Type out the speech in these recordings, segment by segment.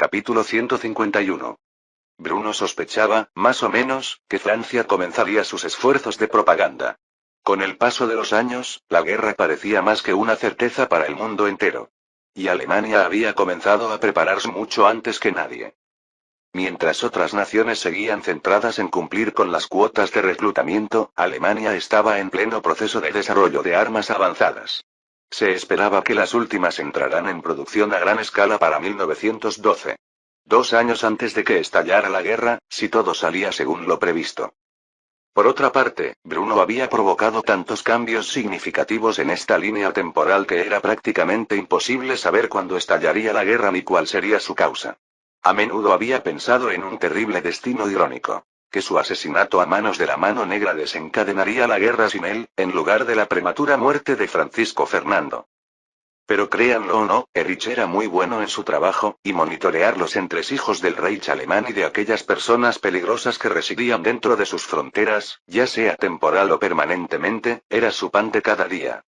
Capítulo 151. Bruno sospechaba, más o menos, que Francia comenzaría sus esfuerzos de propaganda. Con el paso de los años, la guerra parecía más que una certeza para el mundo entero. Y Alemania había comenzado a prepararse mucho antes que nadie. Mientras otras naciones seguían centradas en cumplir con las cuotas de reclutamiento, Alemania estaba en pleno proceso de desarrollo de armas avanzadas. Se esperaba que las últimas entraran en producción a gran escala para 1912. 2 años antes de que estallara la guerra, si todo salía según lo previsto. Por otra parte, Bruno había provocado tantos cambios significativos en esta línea temporal que era prácticamente imposible saber cuándo estallaría la guerra ni cuál sería su causa. A menudo había pensado en un terrible destino irónico. Que su asesinato a manos de la Mano Negra desencadenaría la guerra sin él, en lugar de la prematura muerte de Francisco Fernando. Pero créanlo o no, Erich era muy bueno en su trabajo, y monitorear los entresijos del Reich alemán y de aquellas personas peligrosas que residían dentro de sus fronteras, ya sea temporal o permanentemente, era su pan de cada día.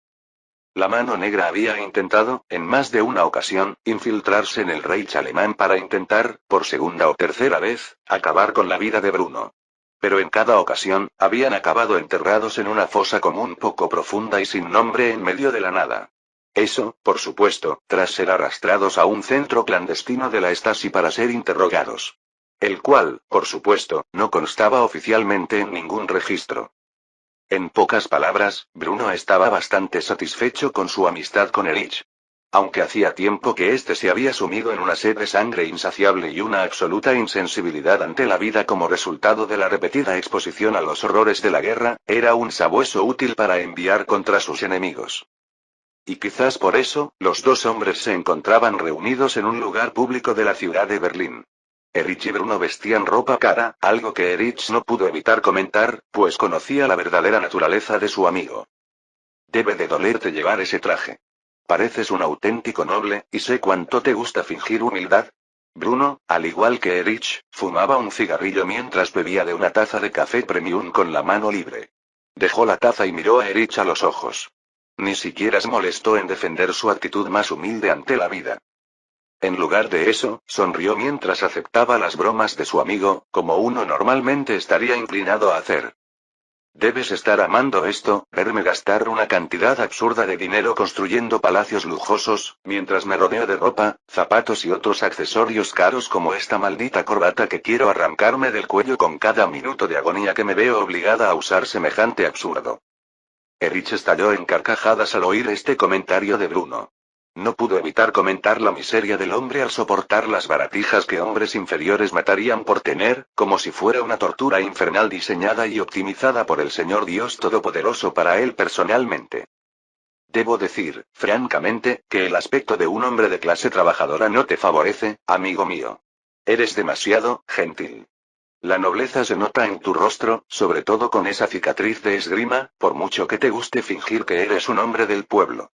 La Mano Negra había intentado, en más de una ocasión, infiltrarse en el Reich alemán para intentar, por segunda o tercera vez, acabar con la vida de Bruno. Pero en cada ocasión, habían acabado enterrados en una fosa común poco profunda y sin nombre en medio de la nada. Eso, por supuesto, tras ser arrastrados a un centro clandestino de la Stasi para ser interrogados. El cual, por supuesto, no constaba oficialmente en ningún registro. En pocas palabras, Bruno estaba bastante satisfecho con su amistad con Erich. Aunque hacía tiempo que éste se había sumido en una sed de sangre insaciable y una absoluta insensibilidad ante la vida como resultado de la repetida exposición a los horrores de la guerra, era un sabueso útil para enviar contra sus enemigos. Y quizás por eso, los dos hombres se encontraban reunidos en un lugar público de la ciudad de Berlín. Erich y Bruno vestían ropa cara, algo que Erich no pudo evitar comentar, pues conocía la verdadera naturaleza de su amigo. Debe de dolerte llevar ese traje. Pareces un auténtico noble, y sé cuánto te gusta fingir humildad. Bruno, al igual que Erich, fumaba un cigarrillo mientras bebía de una taza de café premium con la mano libre. Dejó la taza y miró a Erich a los ojos. Ni siquiera se molestó en defender su actitud más humilde ante la vida. En lugar de eso, sonrió mientras aceptaba las bromas de su amigo, como uno normalmente estaría inclinado a hacer. Debes estar amando esto, verme gastar una cantidad absurda de dinero construyendo palacios lujosos, mientras me rodeo de ropa, zapatos y otros accesorios caros como esta maldita corbata que quiero arrancarme del cuello con cada minuto de agonía que me veo obligada a usar semejante absurdo. Erich estalló en carcajadas al oír este comentario de Bruno. No pudo evitar comentar la miseria del hombre al soportar las baratijas que hombres inferiores matarían por tener, como si fuera una tortura infernal diseñada y optimizada por el Señor Dios Todopoderoso para él personalmente. Debo decir, francamente, que el aspecto de un hombre de clase trabajadora no te favorece, amigo mío. Eres demasiado gentil. La nobleza se nota en tu rostro, sobre todo con esa cicatriz de esgrima, por mucho que te guste fingir que eres un hombre del pueblo.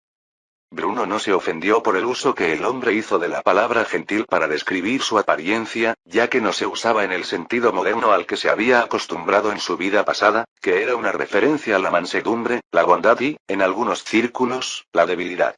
Bruno no se ofendió por el uso que el hombre hizo de la palabra gentil para describir su apariencia, ya que no se usaba en el sentido moderno al que se había acostumbrado en su vida pasada, que era una referencia a la mansedumbre, la bondad y, en algunos círculos, la debilidad.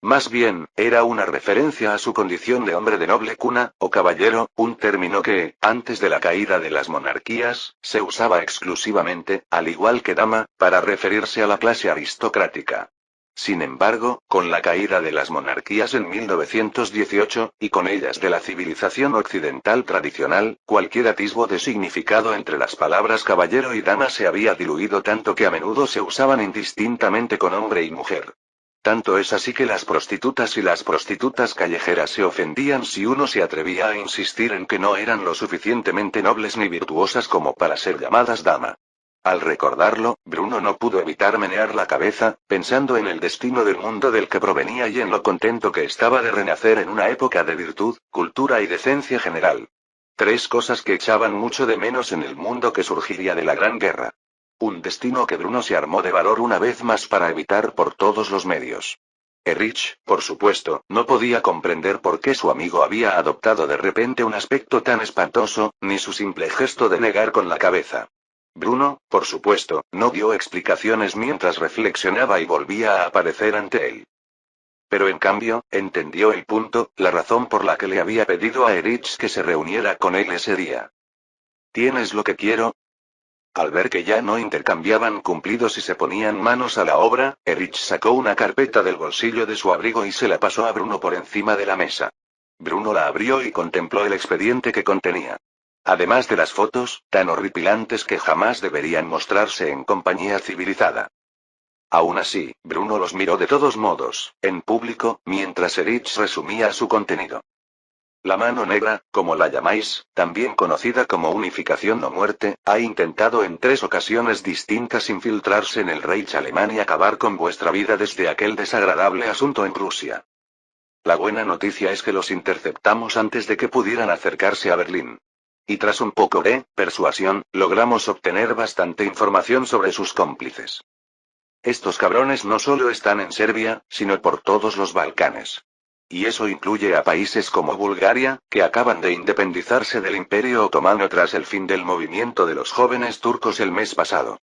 Más bien, era una referencia a su condición de hombre de noble cuna, o caballero, un término que, antes de la caída de las monarquías, se usaba exclusivamente, al igual que dama, para referirse a la clase aristocrática. Sin embargo, con la caída de las monarquías en 1918, y con ellas de la civilización occidental tradicional, cualquier atisbo de significado entre las palabras caballero y dama se había diluido tanto que a menudo se usaban indistintamente con hombre y mujer. Tanto es así que las prostitutas y las prostitutas callejeras se ofendían si uno se atrevía a insistir en que no eran lo suficientemente nobles ni virtuosas como para ser llamadas dama. Al recordarlo, Bruno no pudo evitar menear la cabeza, pensando en el destino del mundo del que provenía y en lo contento que estaba de renacer en una época de virtud, cultura y decencia general. 3 cosas que echaban mucho de menos en el mundo que surgiría de la Gran Guerra. Un destino que Bruno se armó de valor una vez más para evitar por todos los medios. Erich, por supuesto, no podía comprender por qué su amigo había adoptado de repente un aspecto tan espantoso, ni su simple gesto de negar con la cabeza. Bruno, por supuesto, no dio explicaciones mientras reflexionaba y volvía a aparecer ante él. Pero en cambio, entendió el punto, la razón por la que le había pedido a Erich que se reuniera con él ese día. ¿Tienes lo que quiero? Al ver que ya no intercambiaban cumplidos y se ponían manos a la obra, Erich sacó una carpeta del bolsillo de su abrigo y se la pasó a Bruno por encima de la mesa. Bruno la abrió y contempló el expediente que contenía. Además de las fotos, tan horripilantes que jamás deberían mostrarse en compañía civilizada. Aún así, Bruno los miró de todos modos, en público, mientras Erich resumía su contenido. La mano negra, como la llamáis, también conocida como unificación o muerte, ha intentado en 3 ocasiones distintas infiltrarse en el Reich alemán y acabar con vuestra vida desde aquel desagradable asunto en Rusia. La buena noticia es que los interceptamos antes de que pudieran acercarse a Berlín. Y tras un poco de persuasión, logramos obtener bastante información sobre sus cómplices. Estos cabrones no solo están en Serbia, sino por todos los Balcanes. Y eso incluye a países como Bulgaria, que acaban de independizarse del Imperio Otomano tras el fin del movimiento de los jóvenes turcos el mes pasado.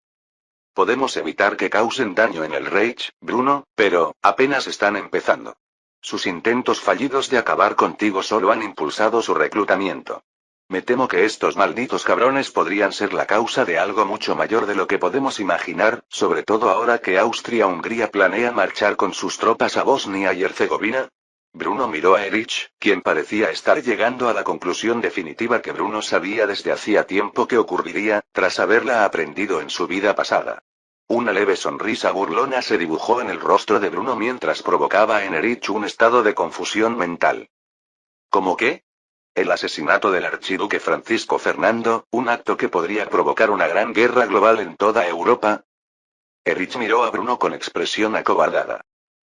Podemos evitar que causen daño en el Reich, Bruno, pero apenas están empezando. Sus intentos fallidos de acabar contigo solo han impulsado su reclutamiento. Me temo que estos malditos cabrones podrían ser la causa de algo mucho mayor de lo que podemos imaginar, sobre todo ahora que Austria-Hungría planea marchar con sus tropas a Bosnia y Herzegovina. Bruno miró a Erich, quien parecía estar llegando a la conclusión definitiva que Bruno sabía desde hacía tiempo que ocurriría, tras haberla aprendido en su vida pasada. Una leve sonrisa burlona se dibujó en el rostro de Bruno mientras provocaba en Erich un estado de confusión mental. ¿Cómo qué? El asesinato del archiduque Francisco Fernando, un acto que podría provocar una gran guerra global en toda Europa. Erich miró a Bruno con expresión acobardada.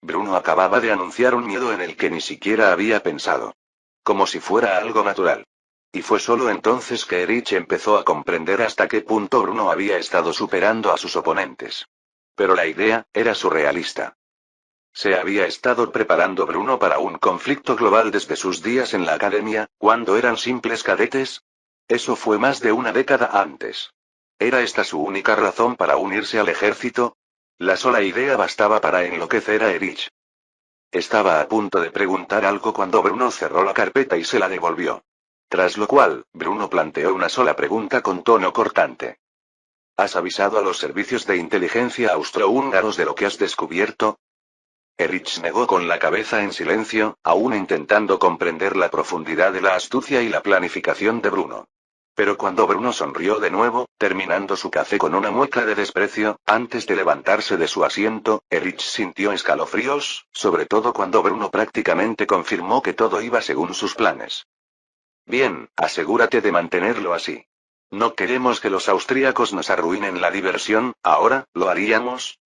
Bruno acababa de anunciar un miedo en el que ni siquiera había pensado. Como si fuera algo natural. Y fue solo entonces que Erich empezó a comprender hasta qué punto Bruno había estado superando a sus oponentes. Pero la idea era surrealista. ¿Se había estado preparando Bruno para un conflicto global desde sus días en la academia, cuando eran simples cadetes? Eso fue más de una década antes. ¿Era esta su única razón para unirse al ejército? La sola idea bastaba para enloquecer a Erich. Estaba a punto de preguntar algo cuando Bruno cerró la carpeta y se la devolvió. Tras lo cual, Bruno planteó una sola pregunta con tono cortante. ¿Has avisado a los servicios de inteligencia austrohúngaros de lo que has descubierto? Erich negó con la cabeza en silencio, aún intentando comprender la profundidad de la astucia y la planificación de Bruno. Pero cuando Bruno sonrió de nuevo, terminando su café con una mueca de desprecio, antes de levantarse de su asiento, Erich sintió escalofríos, sobre todo cuando Bruno prácticamente confirmó que todo iba según sus planes. Bien, asegúrate de mantenerlo así. No queremos que los austríacos nos arruinen la diversión, ¿ahora, lo haríamos?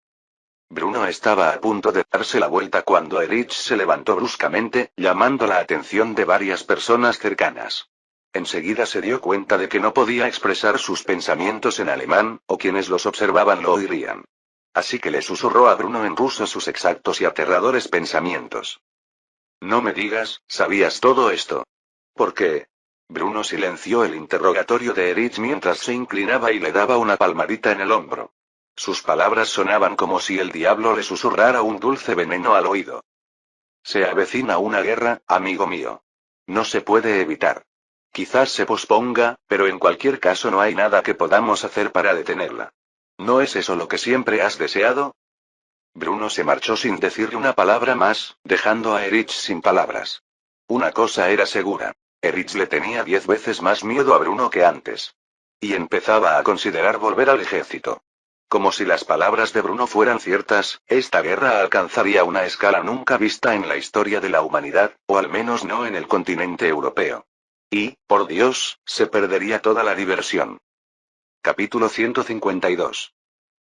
Bruno estaba a punto de darse la vuelta cuando Erich se levantó bruscamente, llamando la atención de varias personas cercanas. Enseguida se dio cuenta de que no podía expresar sus pensamientos en alemán, o quienes los observaban lo oirían. Así que le susurró a Bruno en ruso sus exactos y aterradores pensamientos. No me digas, ¿sabías todo esto? ¿Por qué? Bruno silenció el interrogatorio de Erich mientras se inclinaba y le daba una palmadita en el hombro. Sus palabras sonaban como si el diablo le susurrara un dulce veneno al oído. Se avecina una guerra, amigo mío. No se puede evitar. Quizás se posponga, pero en cualquier caso no hay nada que podamos hacer para detenerla. ¿No es eso lo que siempre has deseado? Bruno se marchó sin decirle una palabra más, dejando a Erich sin palabras. Una cosa era segura. Erich le tenía 10 veces más miedo a Bruno que antes. Y empezaba a considerar volver al ejército. Como si las palabras de Bruno fueran ciertas, esta guerra alcanzaría una escala nunca vista en la historia de la humanidad, o al menos no en el continente europeo. Y, por Dios, se perdería toda la diversión. Capítulo 152.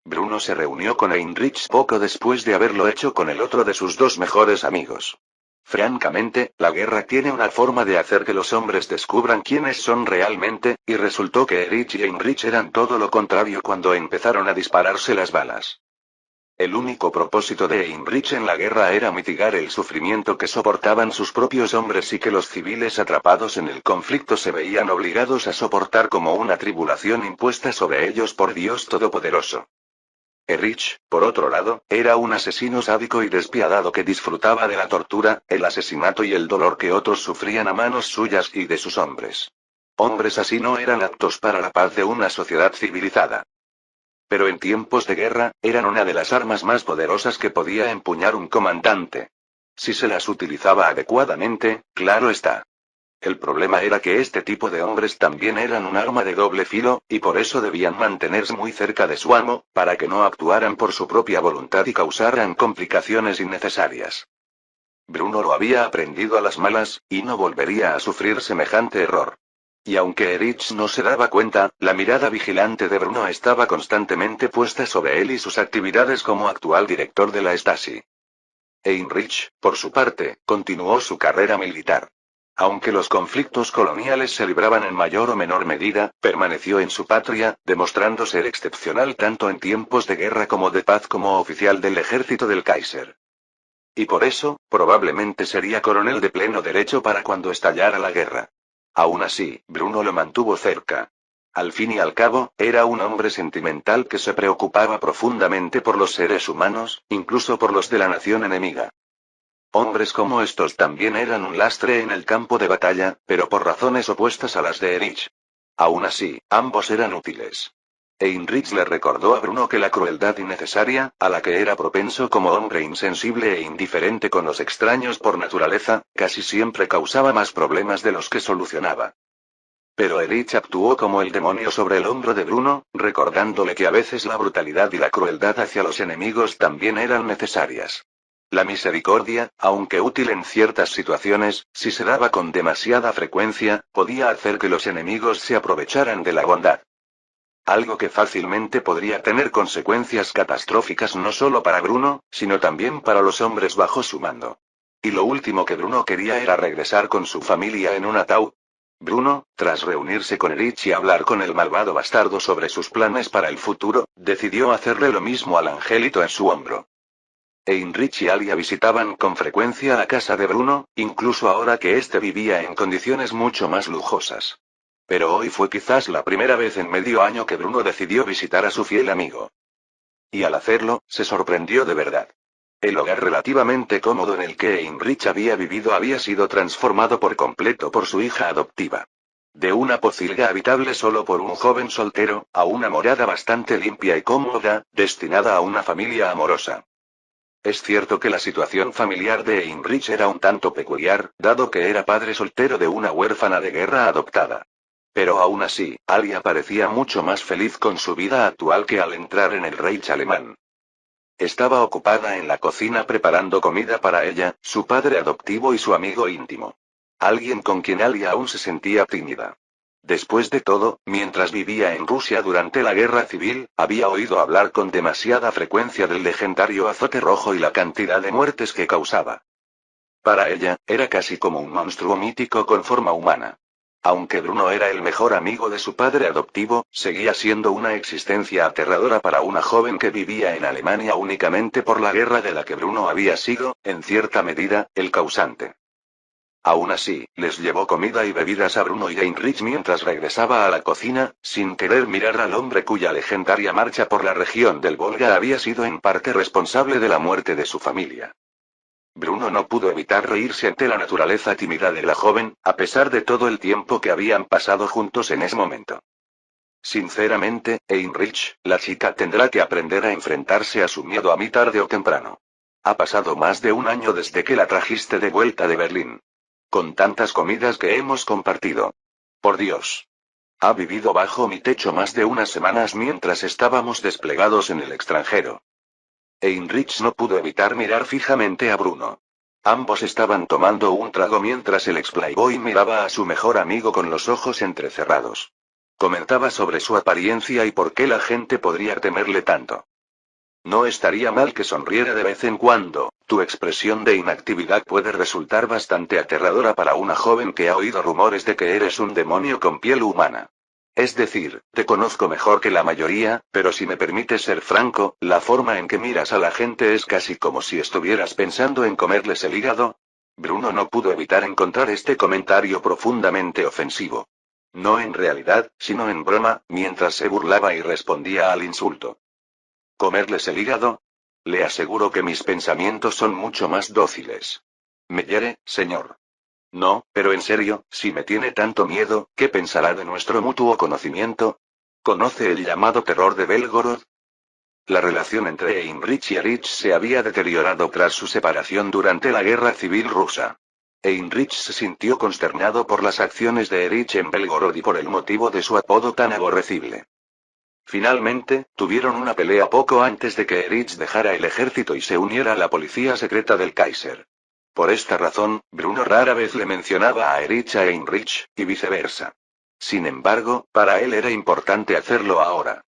Bruno se reunió con Heinrich poco después de haberlo hecho con el otro de sus 2 mejores amigos. Francamente, la guerra tiene una forma de hacer que los hombres descubran quiénes son realmente, y resultó que Erich y Heinrich eran todo lo contrario cuando empezaron a dispararse las balas. El único propósito de Heinrich en la guerra era mitigar el sufrimiento que soportaban sus propios hombres y que los civiles atrapados en el conflicto se veían obligados a soportar como una tribulación impuesta sobre ellos por Dios Todopoderoso. Erich, por otro lado, era un asesino sádico y despiadado que disfrutaba de la tortura, el asesinato y el dolor que otros sufrían a manos suyas y de sus hombres. Hombres así no eran aptos para la paz de una sociedad civilizada. Pero en tiempos de guerra, eran una de las armas más poderosas que podía empuñar un comandante. Si se las utilizaba adecuadamente, claro está. El problema era que este tipo de hombres también eran un arma de doble filo, y por eso debían mantenerse muy cerca de su amo, para que no actuaran por su propia voluntad y causaran complicaciones innecesarias. Bruno lo había aprendido a las malas, y no volvería a sufrir semejante error. Y aunque Erich no se daba cuenta, la mirada vigilante de Bruno estaba constantemente puesta sobre él y sus actividades como actual director de la Stasi. Heinrich, por su parte, continuó su carrera militar. Aunque los conflictos coloniales se libraban en mayor o menor medida, permaneció en su patria, demostrando ser excepcional tanto en tiempos de guerra como de paz como oficial del ejército del Kaiser. Y por eso, probablemente sería coronel de pleno derecho para cuando estallara la guerra. Aún así, Bruno lo mantuvo cerca. Al fin y al cabo, era un hombre sentimental que se preocupaba profundamente por los seres humanos, incluso por los de la nación enemiga. Hombres como estos también eran un lastre en el campo de batalla, pero por razones opuestas a las de Erich. Aún así, ambos eran útiles. Heinrich le recordó a Bruno que la crueldad innecesaria, a la que era propenso como hombre insensible e indiferente con los extraños por naturaleza, casi siempre causaba más problemas de los que solucionaba. Pero Erich actuó como el demonio sobre el hombro de Bruno, recordándole que a veces la brutalidad y la crueldad hacia los enemigos también eran necesarias. La misericordia, aunque útil en ciertas situaciones, si se daba con demasiada frecuencia, podía hacer que los enemigos se aprovecharan de la bondad. Algo que fácilmente podría tener consecuencias catastróficas no solo para Bruno, sino también para los hombres bajo su mando. Y lo último que Bruno quería era regresar con su familia en un ataúd. Bruno, tras reunirse con Erich y hablar con el malvado bastardo sobre sus planes para el futuro, decidió hacerle lo mismo al angelito en su hombro. Heinrich y Alia visitaban con frecuencia la casa de Bruno, incluso ahora que éste vivía en condiciones mucho más lujosas. Pero hoy fue quizás la primera vez en medio año que Bruno decidió visitar a su fiel amigo. Y al hacerlo, se sorprendió de verdad. El hogar relativamente cómodo en el que Heinrich había vivido había sido transformado por completo por su hija adoptiva. De una pocilga habitable solo por un joven soltero, a una morada bastante limpia y cómoda, destinada a una familia amorosa. Es cierto que la situación familiar de Heinrich era un tanto peculiar, dado que era padre soltero de una huérfana de guerra adoptada. Pero aún así, Alia parecía mucho más feliz con su vida actual que al entrar en el Reich alemán. Estaba ocupada en la cocina preparando comida para ella, su padre adoptivo y su amigo íntimo. Alguien con quien Alia aún se sentía tímida. Después de todo, mientras vivía en Rusia durante la guerra civil, había oído hablar con demasiada frecuencia del legendario azote rojo y la cantidad de muertes que causaba. Para ella, era casi como un monstruo mítico con forma humana. Aunque Bruno era el mejor amigo de su padre adoptivo, seguía siendo una existencia aterradora para una joven que vivía en Alemania únicamente por la guerra de la que Bruno había sido, en cierta medida, el causante. Aún así, les llevó comida y bebidas a Bruno y Heinrich mientras regresaba a la cocina, sin querer mirar al hombre cuya legendaria marcha por la región del Volga había sido en parte responsable de la muerte de su familia. Bruno no pudo evitar reírse ante la naturaleza tímida de la joven, a pesar de todo el tiempo que habían pasado juntos en ese momento. Sinceramente, Heinrich, la chica tendrá que aprender a enfrentarse a su miedo a mí tarde o temprano. Ha pasado más de un año desde que la trajiste de vuelta de Berlín. Con tantas comidas que hemos compartido. Por Dios. Ha vivido bajo mi techo más de unas semanas mientras estábamos desplegados en el extranjero. Heinrich no pudo evitar mirar fijamente a Bruno. Ambos estaban tomando un trago mientras el ex-playboy miraba a su mejor amigo con los ojos entrecerrados. Comentaba sobre su apariencia y por qué la gente podría temerle tanto. No estaría mal que sonriera de vez en cuando, tu expresión de inactividad puede resultar bastante aterradora para una joven que ha oído rumores de que eres un demonio con piel humana. Es decir, te conozco mejor que la mayoría, pero si me permites ser franco, la forma en que miras a la gente es casi como si estuvieras pensando en comerles el hígado. Bruno no pudo evitar encontrar este comentario profundamente ofensivo. No en realidad, sino en broma, mientras se burlaba y respondía al insulto. ¿Comerles el hígado? Le aseguro que mis pensamientos son mucho más dóciles. ¿Me hiere, señor? No, pero en serio, si me tiene tanto miedo, ¿qué pensará de nuestro mutuo conocimiento? ¿Conoce el llamado terror de Belgorod? La relación entre Heinrich y Erich se había deteriorado tras su separación durante la Guerra Civil Rusa. Heinrich se sintió consternado por las acciones de Erich en Belgorod y por el motivo de su apodo tan aborrecible. Finalmente, tuvieron una pelea poco antes de que Erich dejara el ejército y se uniera a la policía secreta del Kaiser. Por esta razón, Bruno rara vez le mencionaba a Erich a Heinrich, y viceversa. Sin embargo, para él era importante hacerlo ahora.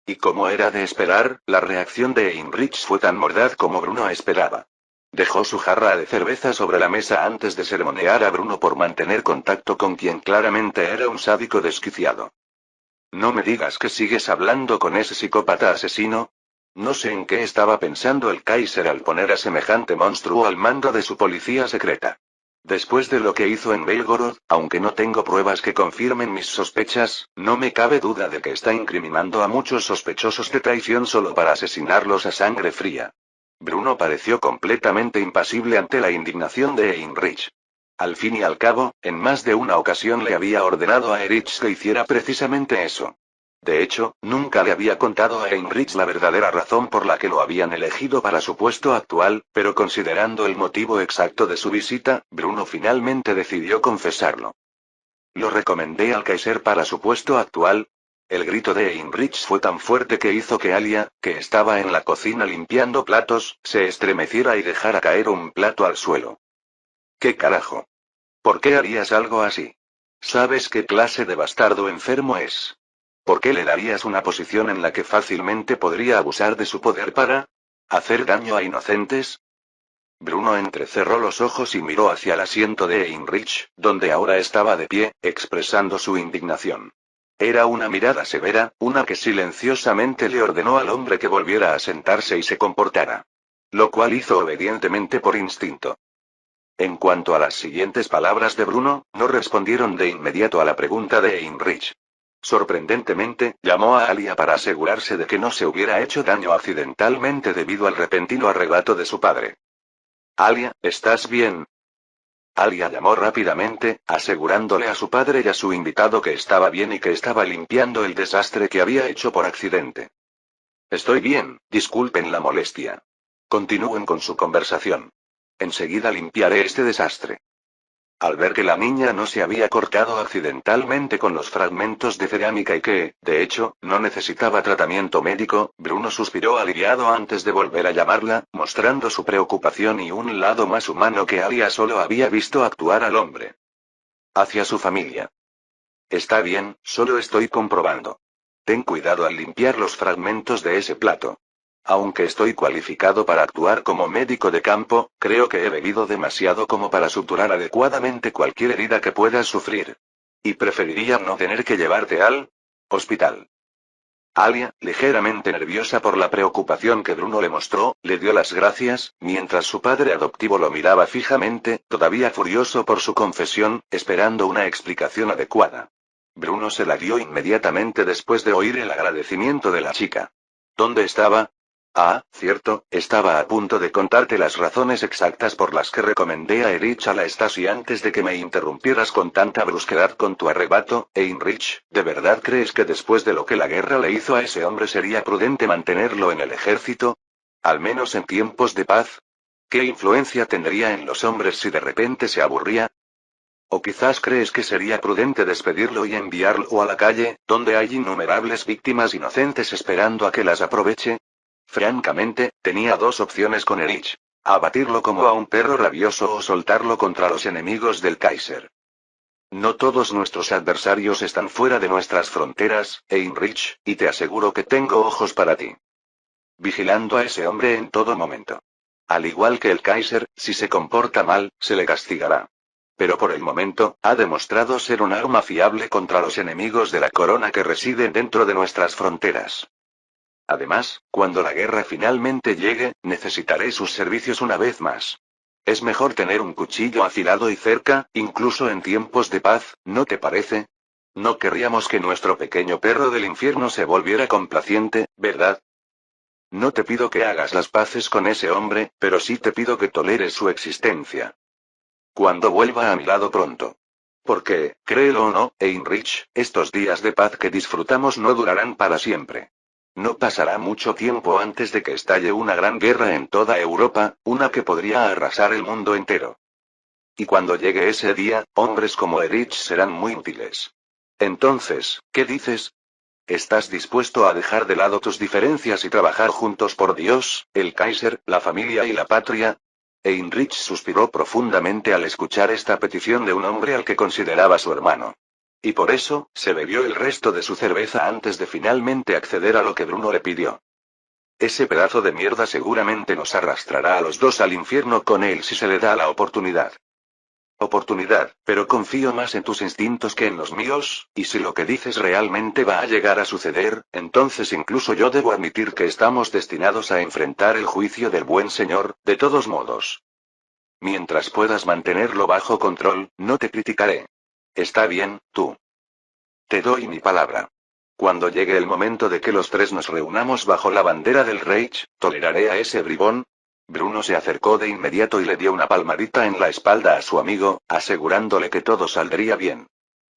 Y como era de esperar, la reacción de Heinrich fue tan mordaz como Bruno esperaba. Dejó su jarra de cerveza sobre la mesa antes de sermonear a Bruno por mantener contacto con quien claramente era un sádico desquiciado. No me digas que sigues hablando con ese psicópata asesino. No sé en qué estaba pensando el Kaiser al poner a semejante monstruo al mando de su policía secreta. Después de lo que hizo en Belgorod, aunque no tengo pruebas que confirmen mis sospechas, no me cabe duda de que está incriminando a muchos sospechosos de traición solo para asesinarlos a sangre fría. Bruno pareció completamente impasible ante la indignación de Heinrich. Al fin y al cabo, en más de una ocasión le había ordenado a Erich que hiciera precisamente eso. De hecho, nunca le había contado a Heinrich la verdadera razón por la que lo habían elegido para su puesto actual, pero considerando el motivo exacto de su visita, Bruno finalmente decidió confesarlo. Lo recomendé al Kaiser para su puesto actual. El grito de Heinrich fue tan fuerte que hizo que Alia, que estaba en la cocina limpiando platos, se estremeciera y dejara caer un plato al suelo. ¿Qué carajo? ¿Por qué harías algo así? ¿Sabes qué clase de bastardo enfermo es? ¿Por qué le darías una posición en la que fácilmente podría abusar de su poder para hacer daño a inocentes? Bruno entrecerró los ojos y miró hacia el asiento de Heinrich, donde ahora estaba de pie, expresando su indignación. Era una mirada severa, una que silenciosamente le ordenó al hombre que volviera a sentarse y se comportara. Lo cual hizo obedientemente por instinto. En cuanto a las siguientes palabras de Bruno, no respondieron de inmediato a la pregunta de Heinrich. Sorprendentemente, llamó a Alia para asegurarse de que no se hubiera hecho daño accidentalmente debido al repentino arrebato de su padre. Alia, ¿estás bien? Alia llamó rápidamente, asegurándole a su padre y a su invitado que estaba bien y que estaba limpiando el desastre que había hecho por accidente. Estoy bien, disculpen la molestia. Continúen con su conversación. Enseguida limpiaré este desastre. Al ver que la niña no se había cortado accidentalmente con los fragmentos de cerámica y que, de hecho, no necesitaba tratamiento médico, Bruno suspiró aliviado antes de volver a llamarla, mostrando su preocupación y un lado más humano que Alia solo había visto actuar al hombre. Hacia su familia. Está bien, solo estoy comprobando. Ten cuidado al limpiar los fragmentos de ese plato. Aunque estoy cualificado para actuar como médico de campo, creo que he bebido demasiado como para suturar adecuadamente cualquier herida que puedas sufrir. Y preferiría no tener que llevarte al hospital. Alia, ligeramente nerviosa por la preocupación que Bruno le mostró, le dio las gracias, mientras su padre adoptivo lo miraba fijamente, todavía furioso por su confesión, esperando una explicación adecuada. Bruno se la dio inmediatamente después de oír el agradecimiento de la chica. ¿Dónde estaba? Ah, cierto, estaba a punto de contarte las razones exactas por las que recomendé a Erich a la Stasi antes de que me interrumpieras con tanta brusquedad con tu arrebato. Heinrich, ¿de verdad crees que después de lo que la guerra le hizo a ese hombre sería prudente mantenerlo en el ejército? Al menos en tiempos de paz. ¿Qué influencia tendría en los hombres si de repente se aburría? ¿O quizás crees que sería prudente despedirlo y enviarlo a la calle, donde hay innumerables víctimas inocentes esperando a que las aproveche? Francamente, tenía dos opciones con Erich. Abatirlo como a un perro rabioso o soltarlo contra los enemigos del Kaiser. No todos nuestros adversarios están fuera de nuestras fronteras, Heinrich, y te aseguro que tengo ojos para ti. Vigilando a ese hombre en todo momento. Al igual que el Kaiser, si se comporta mal, se le castigará. Pero por el momento, ha demostrado ser un arma fiable contra los enemigos de la corona que residen dentro de nuestras fronteras. Además, cuando la guerra finalmente llegue, necesitaré sus servicios una vez más. Es mejor tener un cuchillo afilado y cerca, incluso en tiempos de paz, ¿no te parece? No querríamos que nuestro pequeño perro del infierno se volviera complaciente, ¿verdad? No te pido que hagas las paces con ese hombre, pero sí te pido que toleres su existencia. Cuando vuelva a mi lado pronto. Porque, créelo o no, Heinrich, estos días de paz que disfrutamos no durarán para siempre. No pasará mucho tiempo antes de que estalle una gran guerra en toda Europa, una que podría arrasar el mundo entero. Y cuando llegue ese día, hombres como Erich serán muy útiles. Entonces, ¿qué dices? ¿Estás dispuesto a dejar de lado tus diferencias y trabajar juntos por Dios, el Kaiser, la familia y la patria? Heinrich suspiró profundamente al escuchar esta petición de un hombre al que consideraba su hermano. Y por eso, se bebió el resto de su cerveza antes de finalmente acceder a lo que Bruno le pidió. Ese pedazo de mierda seguramente nos arrastrará a los dos al infierno con él si se le da la oportunidad. Oportunidad, pero confío más en tus instintos que en los míos, y si lo que dices realmente va a llegar a suceder, entonces incluso yo debo admitir que estamos destinados a enfrentar el juicio del buen Señor, de todos modos. Mientras puedas mantenerlo bajo control, no te criticaré. Está bien, tú. Te doy mi palabra. Cuando llegue el momento de que los tres nos reunamos bajo la bandera del Reich, toleraré a ese bribón. Bruno se acercó de inmediato y le dio una palmadita en la espalda a su amigo, asegurándole que todo saldría bien.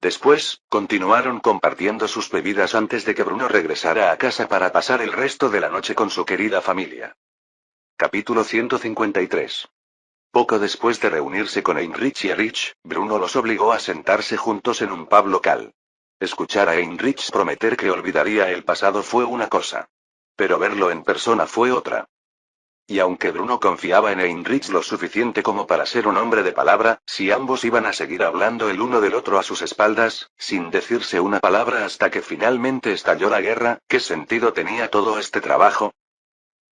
Después, continuaron compartiendo sus bebidas antes de que Bruno regresara a casa para pasar el resto de la noche con su querida familia. Capítulo 153. Poco después de reunirse con Heinrich y Erich, Bruno los obligó a sentarse juntos en un pub local. Escuchar a Heinrich prometer que olvidaría el pasado fue una cosa. Pero verlo en persona fue otra. Y aunque Bruno confiaba en Heinrich lo suficiente como para ser un hombre de palabra, si ambos iban a seguir hablando el uno del otro a sus espaldas, sin decirse una palabra hasta que finalmente estalló la guerra, ¿qué sentido tenía todo este trabajo?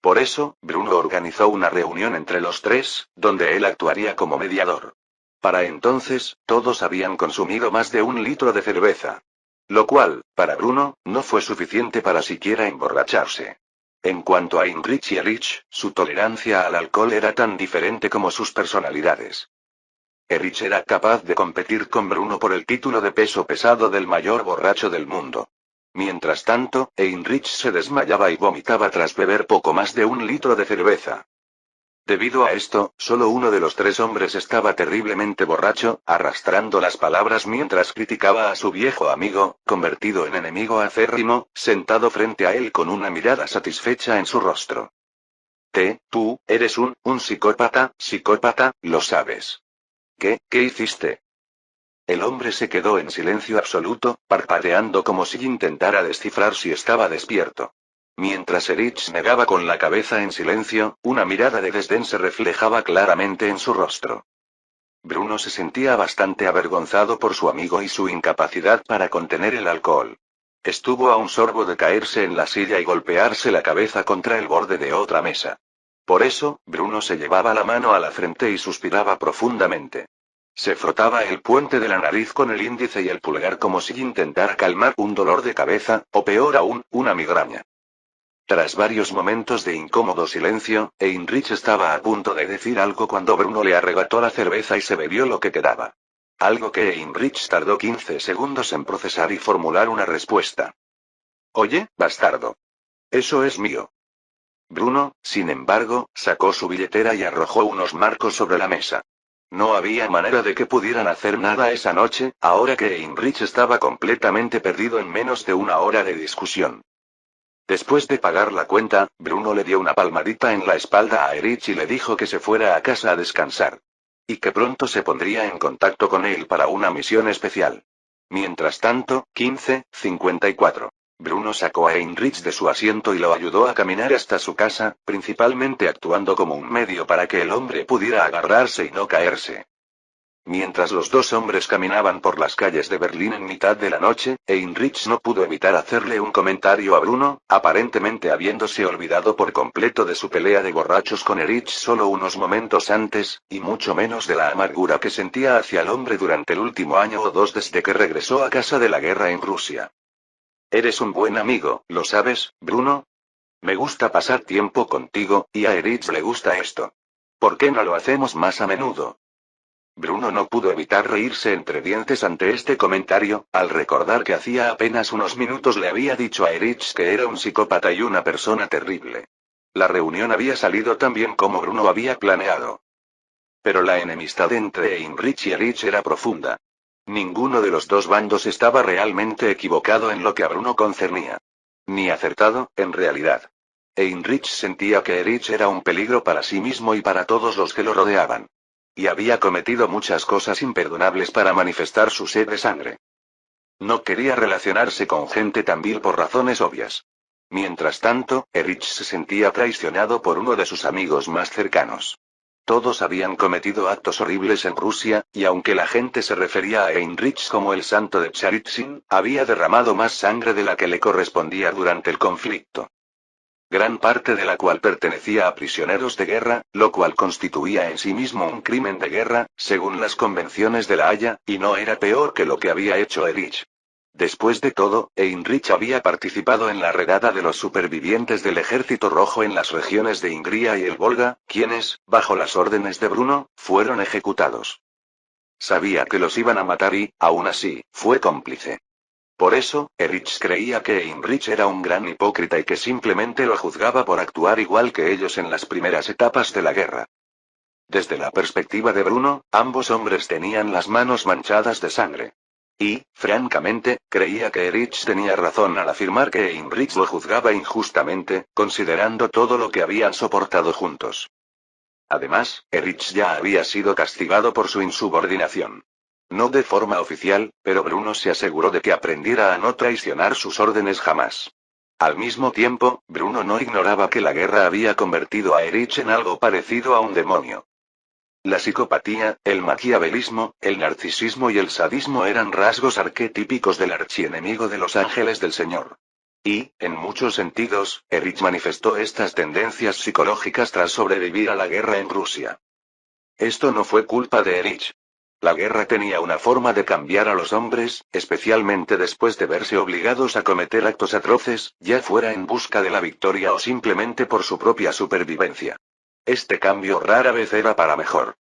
Por eso, Bruno organizó una reunión entre los tres, donde él actuaría como mediador. Para entonces, todos habían consumido más de 1 litro de cerveza. Lo cual, para Bruno, no fue suficiente para siquiera emborracharse. En cuanto a Heinrich y Erich, su tolerancia al alcohol era tan diferente como sus personalidades. Erich era capaz de competir con Bruno por el título de peso pesado del mayor borracho del mundo. Mientras tanto, Heinrich se desmayaba y vomitaba tras beber poco más de 1 litro de cerveza. Debido a esto, solo uno de los tres hombres estaba terriblemente borracho, arrastrando las palabras mientras criticaba a su viejo amigo, convertido en enemigo acérrimo, sentado frente a él con una mirada satisfecha en su rostro. Tú, eres un psicópata, lo sabes. ¿Qué hiciste? El hombre se quedó en silencio absoluto, parpadeando como si intentara descifrar si estaba despierto. Mientras Erich negaba con la cabeza en silencio, una mirada de desdén se reflejaba claramente en su rostro. Bruno se sentía bastante avergonzado por su amigo y su incapacidad para contener el alcohol. Estuvo a un sorbo de caerse en la silla y golpearse la cabeza contra el borde de otra mesa. Por eso, Bruno se llevaba la mano a la frente y suspiraba profundamente. Se frotaba el puente de la nariz con el índice y el pulgar como si intentara calmar un dolor de cabeza, o peor aún, una migraña. Tras varios momentos de incómodo silencio, Heinrich estaba a punto de decir algo cuando Bruno le arrebató la cerveza y se bebió lo que quedaba. Algo que Heinrich tardó 15 segundos en procesar y formular una respuesta. Oye, bastardo. Eso es mío. Bruno, sin embargo, sacó su billetera y arrojó unos marcos sobre la mesa. No había manera de que pudieran hacer nada esa noche, ahora que Heinrich estaba completamente perdido en menos de una hora de discusión. Después de pagar la cuenta, Bruno le dio una palmadita en la espalda a Erich y le dijo que se fuera a casa a descansar. Y que pronto se pondría en contacto con él para una misión especial. Mientras tanto, 15:54. Bruno sacó a Heinrich de su asiento y lo ayudó a caminar hasta su casa, principalmente actuando como un medio para que el hombre pudiera agarrarse y no caerse. Mientras los dos hombres caminaban por las calles de Berlín en mitad de la noche, Heinrich no pudo evitar hacerle un comentario a Bruno, aparentemente habiéndose olvidado por completo de su pelea de borrachos con Erich solo unos momentos antes, y mucho menos de la amargura que sentía hacia el hombre durante el último año o dos desde que regresó a casa de la guerra en Rusia. Eres un buen amigo, ¿lo sabes, Bruno? Me gusta pasar tiempo contigo, y a Erich le gusta esto. ¿Por qué no lo hacemos más a menudo? Bruno no pudo evitar reírse entre dientes ante este comentario, al recordar que hacía apenas unos minutos le había dicho a Erich que era un psicópata y una persona terrible. La reunión había salido tan bien como Bruno había planeado. Pero la enemistad entre Heinrich y Erich era profunda. Ninguno de los dos bandos estaba realmente equivocado en lo que a Bruno concernía. Ni acertado, en realidad. Heinrich sentía que Erich era un peligro para sí mismo y para todos los que lo rodeaban. Y había cometido muchas cosas imperdonables para manifestar su sed de sangre. No quería relacionarse con gente tan vil por razones obvias. Mientras tanto, Erich se sentía traicionado por uno de sus amigos más cercanos. Todos habían cometido actos horribles en Rusia, y aunque la gente se refería a Heinrich como el santo de Tsaritzin, había derramado más sangre de la que le correspondía durante el conflicto. Gran parte de la cual pertenecía a prisioneros de guerra, lo cual constituía en sí mismo un crimen de guerra, según las convenciones de La Haya, y no era peor que lo que había hecho Erich. Después de todo, Heinrich había participado en la redada de los supervivientes del Ejército Rojo en las regiones de Ingria y el Volga, quienes, bajo las órdenes de Bruno, fueron ejecutados. Sabía que los iban a matar y, aún así, fue cómplice. Por eso, Erich creía que Heinrich era un gran hipócrita y que simplemente lo juzgaba por actuar igual que ellos en las primeras etapas de la guerra. Desde la perspectiva de Bruno, ambos hombres tenían las manos manchadas de sangre. Y, francamente, creía que Erich tenía razón al afirmar que Heinrich lo juzgaba injustamente, considerando todo lo que habían soportado juntos. Además, Erich ya había sido castigado por su insubordinación. No de forma oficial, pero Bruno se aseguró de que aprendiera a no traicionar sus órdenes jamás. Al mismo tiempo, Bruno no ignoraba que la guerra había convertido a Erich en algo parecido a un demonio. La psicopatía, el maquiavelismo, el narcisismo y el sadismo eran rasgos arquetípicos del archienemigo de los ángeles del Señor. Y, en muchos sentidos, Erich manifestó estas tendencias psicológicas tras sobrevivir a la guerra en Rusia. Esto no fue culpa de Erich. La guerra tenía una forma de cambiar a los hombres, especialmente después de verse obligados a cometer actos atroces, ya fuera en busca de la victoria o simplemente por su propia supervivencia. Este cambio rara vez era para mejor.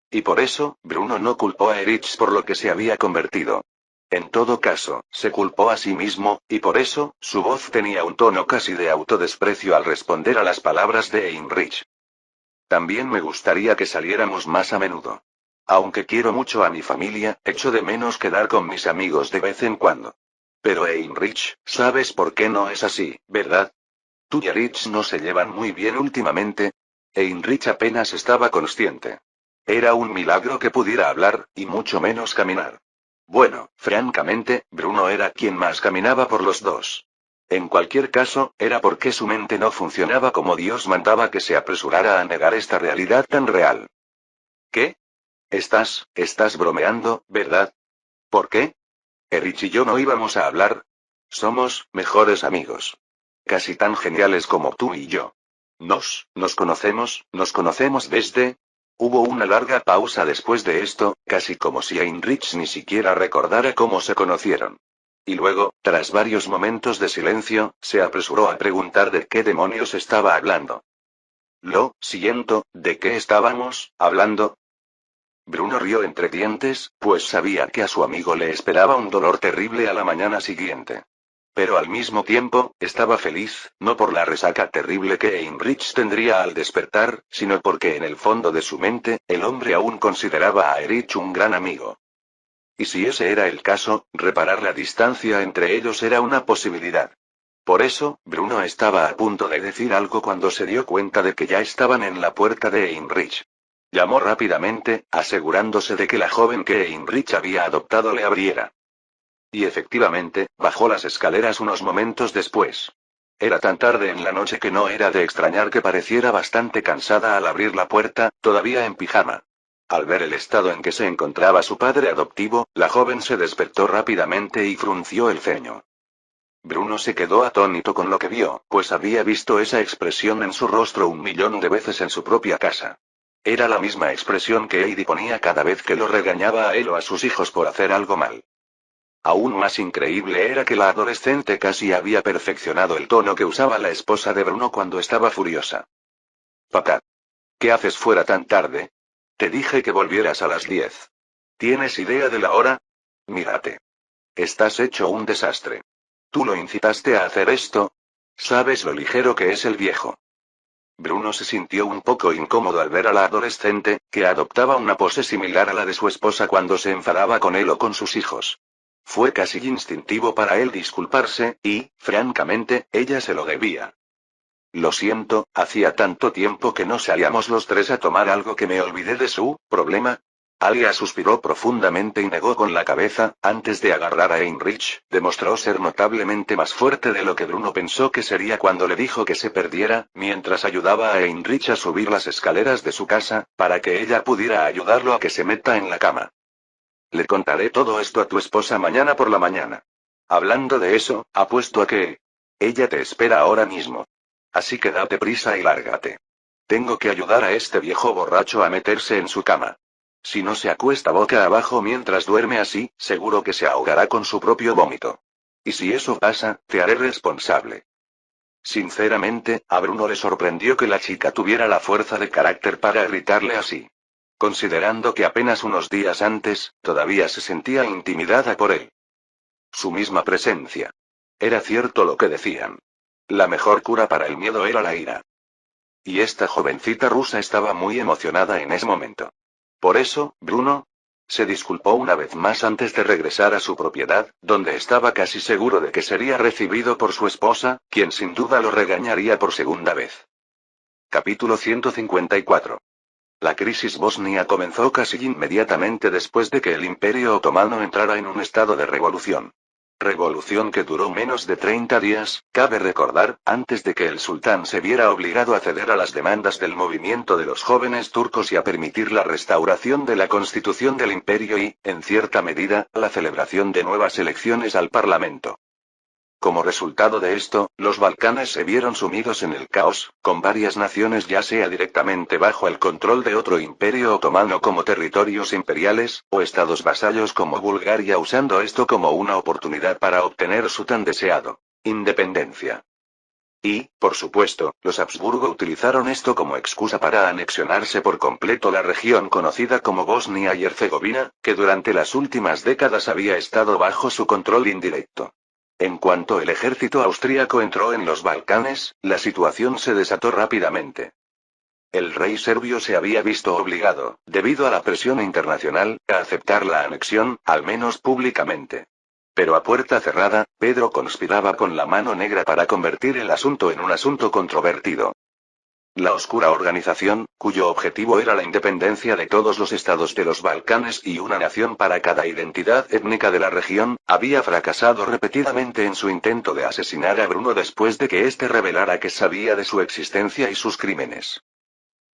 Y por eso, Bruno no culpó a Erich por lo que se había convertido. En todo caso, se culpó a sí mismo, y por eso, su voz tenía un tono casi de autodesprecio al responder a las palabras de Heinrich. También me gustaría que saliéramos más a menudo. Aunque quiero mucho a mi familia, echo de menos quedar con mis amigos de vez en cuando. Pero Heinrich, ¿sabes por qué no es así, verdad? Tú y Erich no se llevan muy bien últimamente. Heinrich apenas estaba consciente. Era un milagro que pudiera hablar, y mucho menos caminar. Bueno, francamente, Bruno era quien más caminaba por los dos. En cualquier caso, era porque su mente no funcionaba como Dios mandaba que se apresurara a negar esta realidad tan real. ¿Qué? Estás bromeando, ¿verdad? ¿Por qué? Erich y yo no íbamos a hablar. Somos mejores amigos. Casi tan geniales como tú y yo. Nos conocemos desde... Hubo una larga pausa después de esto, casi como si Heinrich ni siquiera recordara cómo se conocieron. Y luego, tras varios momentos de silencio, se apresuró a preguntar de qué demonios estaba hablando. Lo siento, ¿de qué estábamos hablando? Bruno rió entre dientes, pues sabía que a su amigo le esperaba un dolor terrible a la mañana siguiente. Pero al mismo tiempo, estaba feliz, no por la resaca terrible que Heinrich tendría al despertar, sino porque en el fondo de su mente, el hombre aún consideraba a Erich un gran amigo. Y si ese era el caso, reparar la distancia entre ellos era una posibilidad. Por eso, Bruno estaba a punto de decir algo cuando se dio cuenta de que ya estaban en la puerta de Heinrich. Llamó rápidamente, asegurándose de que la joven que Heinrich había adoptado le abriera. Y efectivamente, bajó las escaleras unos momentos después. Era tan tarde en la noche que no era de extrañar que pareciera bastante cansada al abrir la puerta, todavía en pijama. Al ver el estado en que se encontraba su padre adoptivo, la joven se despertó rápidamente y frunció el ceño. Bruno se quedó atónito con lo que vio, pues había visto esa expresión en su rostro 1.000.000 de veces en su propia casa. Era la misma expresión que Heidi ponía cada vez que lo regañaba a él o a sus hijos por hacer algo mal. Aún más increíble era que la adolescente casi había perfeccionado el tono que usaba la esposa de Bruno cuando estaba furiosa. Papá. ¿Qué haces fuera tan tarde? Te dije que volvieras a las 10. ¿Tienes idea de la hora? Mírate. Estás hecho un desastre. ¿Tú lo incitaste a hacer esto? ¿Sabes lo ligero que es el viejo? Bruno se sintió un poco incómodo al ver a la adolescente, que adoptaba una pose similar a la de su esposa cuando se enfadaba con él o con sus hijos. Fue casi instintivo para él disculparse, y, francamente, ella se lo debía. Lo siento, hacía tanto tiempo que no salíamos los tres a tomar algo que me olvidé de su problema. Alia suspiró profundamente y negó con la cabeza, antes de agarrar a Heinrich, demostró ser notablemente más fuerte de lo que Bruno pensó que sería cuando le dijo que se perdiera, mientras ayudaba a Heinrich a subir las escaleras de su casa, para que ella pudiera ayudarlo a que se meta en la cama. Le contaré todo esto a tu esposa mañana por la mañana. Hablando de eso, apuesto a que ella te espera ahora mismo. Así que date prisa y lárgate. Tengo que ayudar a este viejo borracho a meterse en su cama. Si no se acuesta boca abajo mientras duerme así, seguro que se ahogará con su propio vómito. Y si eso pasa, te haré responsable. Sinceramente, a Bruno le sorprendió que la chica tuviera la fuerza de carácter para gritarle así. Considerando que apenas unos días antes, todavía se sentía intimidada por él. Su misma presencia. Era cierto lo que decían. La mejor cura para el miedo era la ira. Y esta jovencita rusa estaba muy emocionada en ese momento. Por eso, Bruno se disculpó una vez más antes de regresar a su propiedad, donde estaba casi seguro de que sería recibido por su esposa, quien sin duda lo regañaría por segunda vez. Capítulo 154. La crisis bosnia comenzó casi inmediatamente después de que el Imperio Otomano entrara en un estado de revolución. Revolución que duró menos de 30 días, cabe recordar, antes de que el sultán se viera obligado a ceder a las demandas del movimiento de los jóvenes turcos y a permitir la restauración de la constitución del imperio y, en cierta medida, la celebración de nuevas elecciones al parlamento. Como resultado de esto, los Balcanes se vieron sumidos en el caos, con varias naciones ya sea directamente bajo el control de otro imperio otomano como territorios imperiales, o estados vasallos como Bulgaria usando esto como una oportunidad para obtener su tan deseado independencia. Y, por supuesto, los Habsburgo utilizaron esto como excusa para anexionarse por completo la región conocida como Bosnia y Herzegovina, que durante las últimas décadas había estado bajo su control indirecto. En cuanto el ejército austríaco entró en los Balcanes, la situación se desató rápidamente. El rey serbio se había visto obligado, debido a la presión internacional, a aceptar la anexión, al menos públicamente. Pero a puerta cerrada, Pedro conspiraba con la mano negra para convertir el asunto en un asunto controvertido. La oscura organización, cuyo objetivo era la independencia de todos los estados de los Balcanes y una nación para cada identidad étnica de la región, había fracasado repetidamente en su intento de asesinar a Bruno después de que éste revelara que sabía de su existencia y sus crímenes.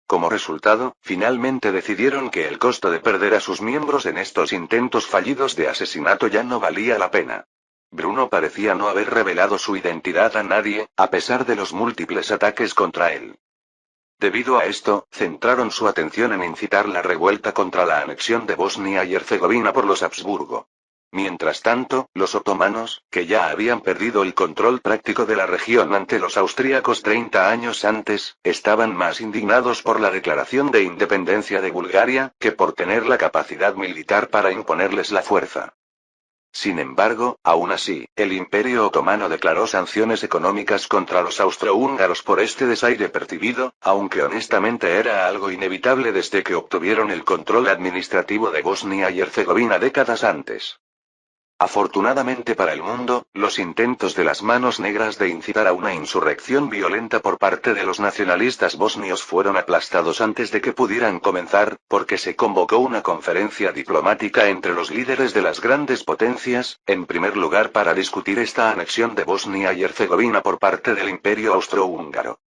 Como resultado, finalmente decidieron que el costo de perder a sus miembros en estos intentos fallidos de asesinato ya no valía la pena. Bruno parecía no haber revelado su identidad a nadie, a pesar de los múltiples ataques contra él. Debido a esto, centraron su atención en incitar la revuelta contra la anexión de Bosnia y Herzegovina por los Habsburgo. Mientras tanto, los otomanos, que ya habían perdido el control práctico de la región ante los austríacos 30 años antes, estaban más indignados por la declaración de independencia de Bulgaria, que por tener la capacidad militar para imponerles la fuerza. Sin embargo, aún así, el Imperio Otomano declaró sanciones económicas contra los austrohúngaros por este desaire percibido, aunque honestamente era algo inevitable desde que obtuvieron el control administrativo de Bosnia y Herzegovina décadas antes. Afortunadamente para el mundo, los intentos de las manos negras de incitar a una insurrección violenta por parte de los nacionalistas bosnios fueron aplastados antes de que pudieran comenzar, porque se convocó una conferencia diplomática entre los líderes de las grandes potencias, en primer lugar para discutir esta anexión de Bosnia y Herzegovina por parte del Imperio Austrohúngaro.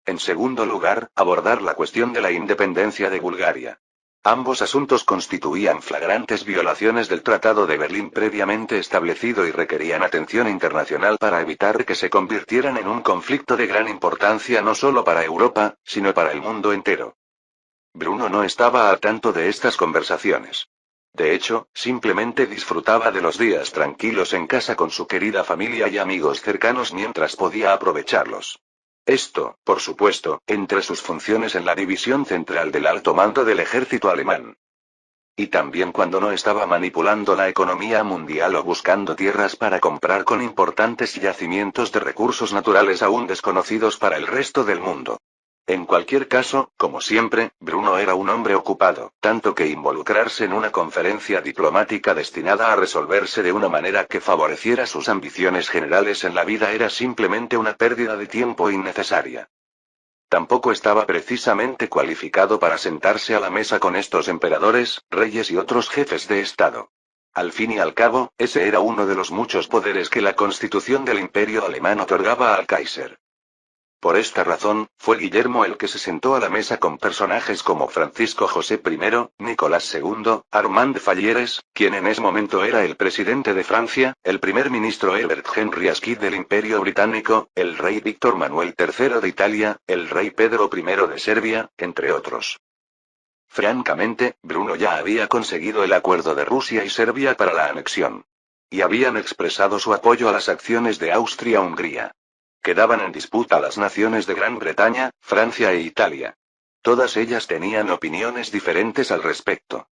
En segundo lugar, abordar la cuestión de la independencia de Bulgaria. Ambos asuntos constituían flagrantes violaciones del Tratado de Berlín previamente establecido y requerían atención internacional para evitar que se convirtieran en un conflicto de gran importancia no solo para Europa, sino para el mundo entero. Bruno no estaba al tanto de estas conversaciones. De hecho, simplemente disfrutaba de los días tranquilos en casa con su querida familia y amigos cercanos mientras podía aprovecharlos. Esto, por supuesto, entre sus funciones en la división central del alto mando del ejército alemán. Y también cuando no estaba manipulando la economía mundial o buscando tierras para comprar con importantes yacimientos de recursos naturales aún desconocidos para el resto del mundo. En cualquier caso, como siempre, Bruno era un hombre ocupado, tanto que involucrarse en una conferencia diplomática destinada a resolverse de una manera que favoreciera sus ambiciones generales en la vida era simplemente una pérdida de tiempo innecesaria. Tampoco estaba precisamente cualificado para sentarse a la mesa con estos emperadores, reyes y otros jefes de Estado. Al fin y al cabo, ese era uno de los muchos poderes que la constitución del Imperio alemán otorgaba al Kaiser. Por esta razón, fue Guillermo el que se sentó a la mesa con personajes como Francisco José I, Nicolás II, Armand Falleres, quien en ese momento era el presidente de Francia, el primer ministro Herbert Henry Asquith del Imperio Británico, el rey Víctor Manuel III de Italia, el rey Pedro I de Serbia, entre otros. Francamente, Bruno ya había conseguido el acuerdo de Rusia y Serbia para la anexión. Y habían expresado su apoyo a las acciones de Austria-Hungría. Quedaban en disputa las naciones de Gran Bretaña, Francia e Italia. Todas ellas tenían opiniones diferentes al respecto.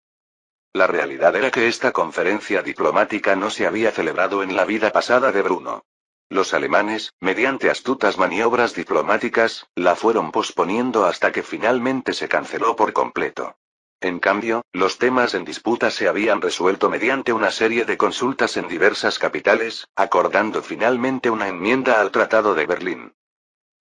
La realidad era que esta conferencia diplomática no se había celebrado en la vida pasada de Bruno. Los alemanes, mediante astutas maniobras diplomáticas, la fueron posponiendo hasta que finalmente se canceló por completo. En cambio, los temas en disputa se habían resuelto mediante una serie de consultas en diversas capitales, acordando finalmente una enmienda al Tratado de Berlín.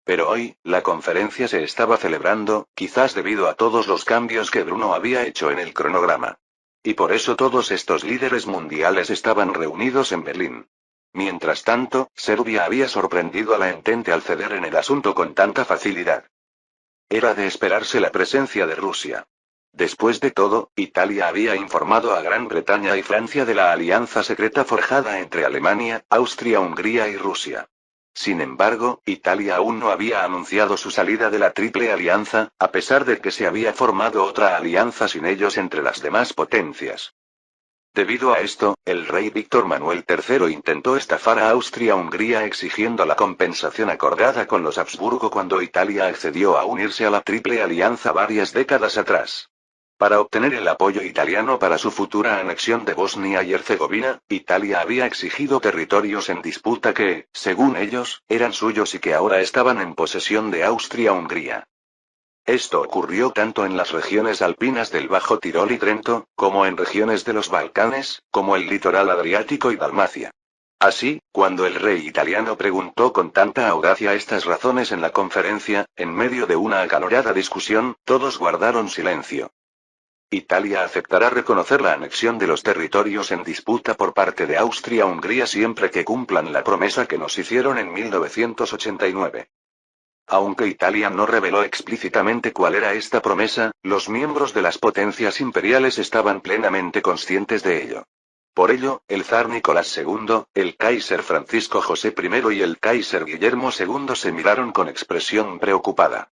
Pero hoy, la conferencia se estaba celebrando, quizás debido a todos los cambios que Bruno había hecho en el cronograma. Y por eso todos estos líderes mundiales estaban reunidos en Berlín. Mientras tanto, Serbia había sorprendido a la Entente al ceder en el asunto con tanta facilidad. Era de esperarse la presencia de Rusia. Después de todo, Italia había informado a Gran Bretaña y Francia de la alianza secreta forjada entre Alemania, Austria-Hungría y Rusia. Sin embargo, Italia aún no había anunciado su salida de la Triple Alianza, a pesar de que se había formado otra alianza sin ellos entre las demás potencias. Debido a esto, el rey Víctor Manuel III intentó estafar a Austria-Hungría exigiendo la compensación acordada con los Habsburgo cuando Italia accedió a unirse a la Triple Alianza varias décadas atrás. Para obtener el apoyo italiano para su futura anexión de Bosnia y Herzegovina, Italia había exigido territorios en disputa que, según ellos, eran suyos y que ahora estaban en posesión de Austria-Hungría. Esto ocurrió tanto en las regiones alpinas del Bajo Tirol y Trento, como en regiones de los Balcanes, como el litoral adriático y Dalmacia. Así, cuando el rey italiano preguntó con tanta audacia estas razones en la conferencia, en medio de una acalorada discusión, todos guardaron silencio. Italia aceptará reconocer la anexión de los territorios en disputa por parte de Austria-Hungría siempre que cumplan la promesa que nos hicieron en 1989. Aunque Italia no reveló explícitamente cuál era esta promesa, los miembros de las potencias imperiales estaban plenamente conscientes de ello. Por ello, el zar Nicolás II, el Kaiser Francisco José I y el Kaiser Guillermo II se miraron con expresión preocupada.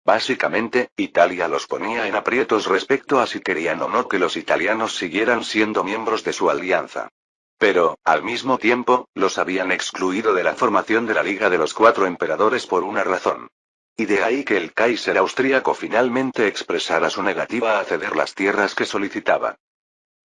Básicamente, Italia los ponía en aprietos respecto a si querían o no que los italianos siguieran siendo miembros de su alianza. Pero, al mismo tiempo, los habían excluido de la formación de la Liga de los Cuatro Emperadores por una razón. Y de ahí que el Kaiser austríaco finalmente expresara su negativa a ceder las tierras que solicitaba.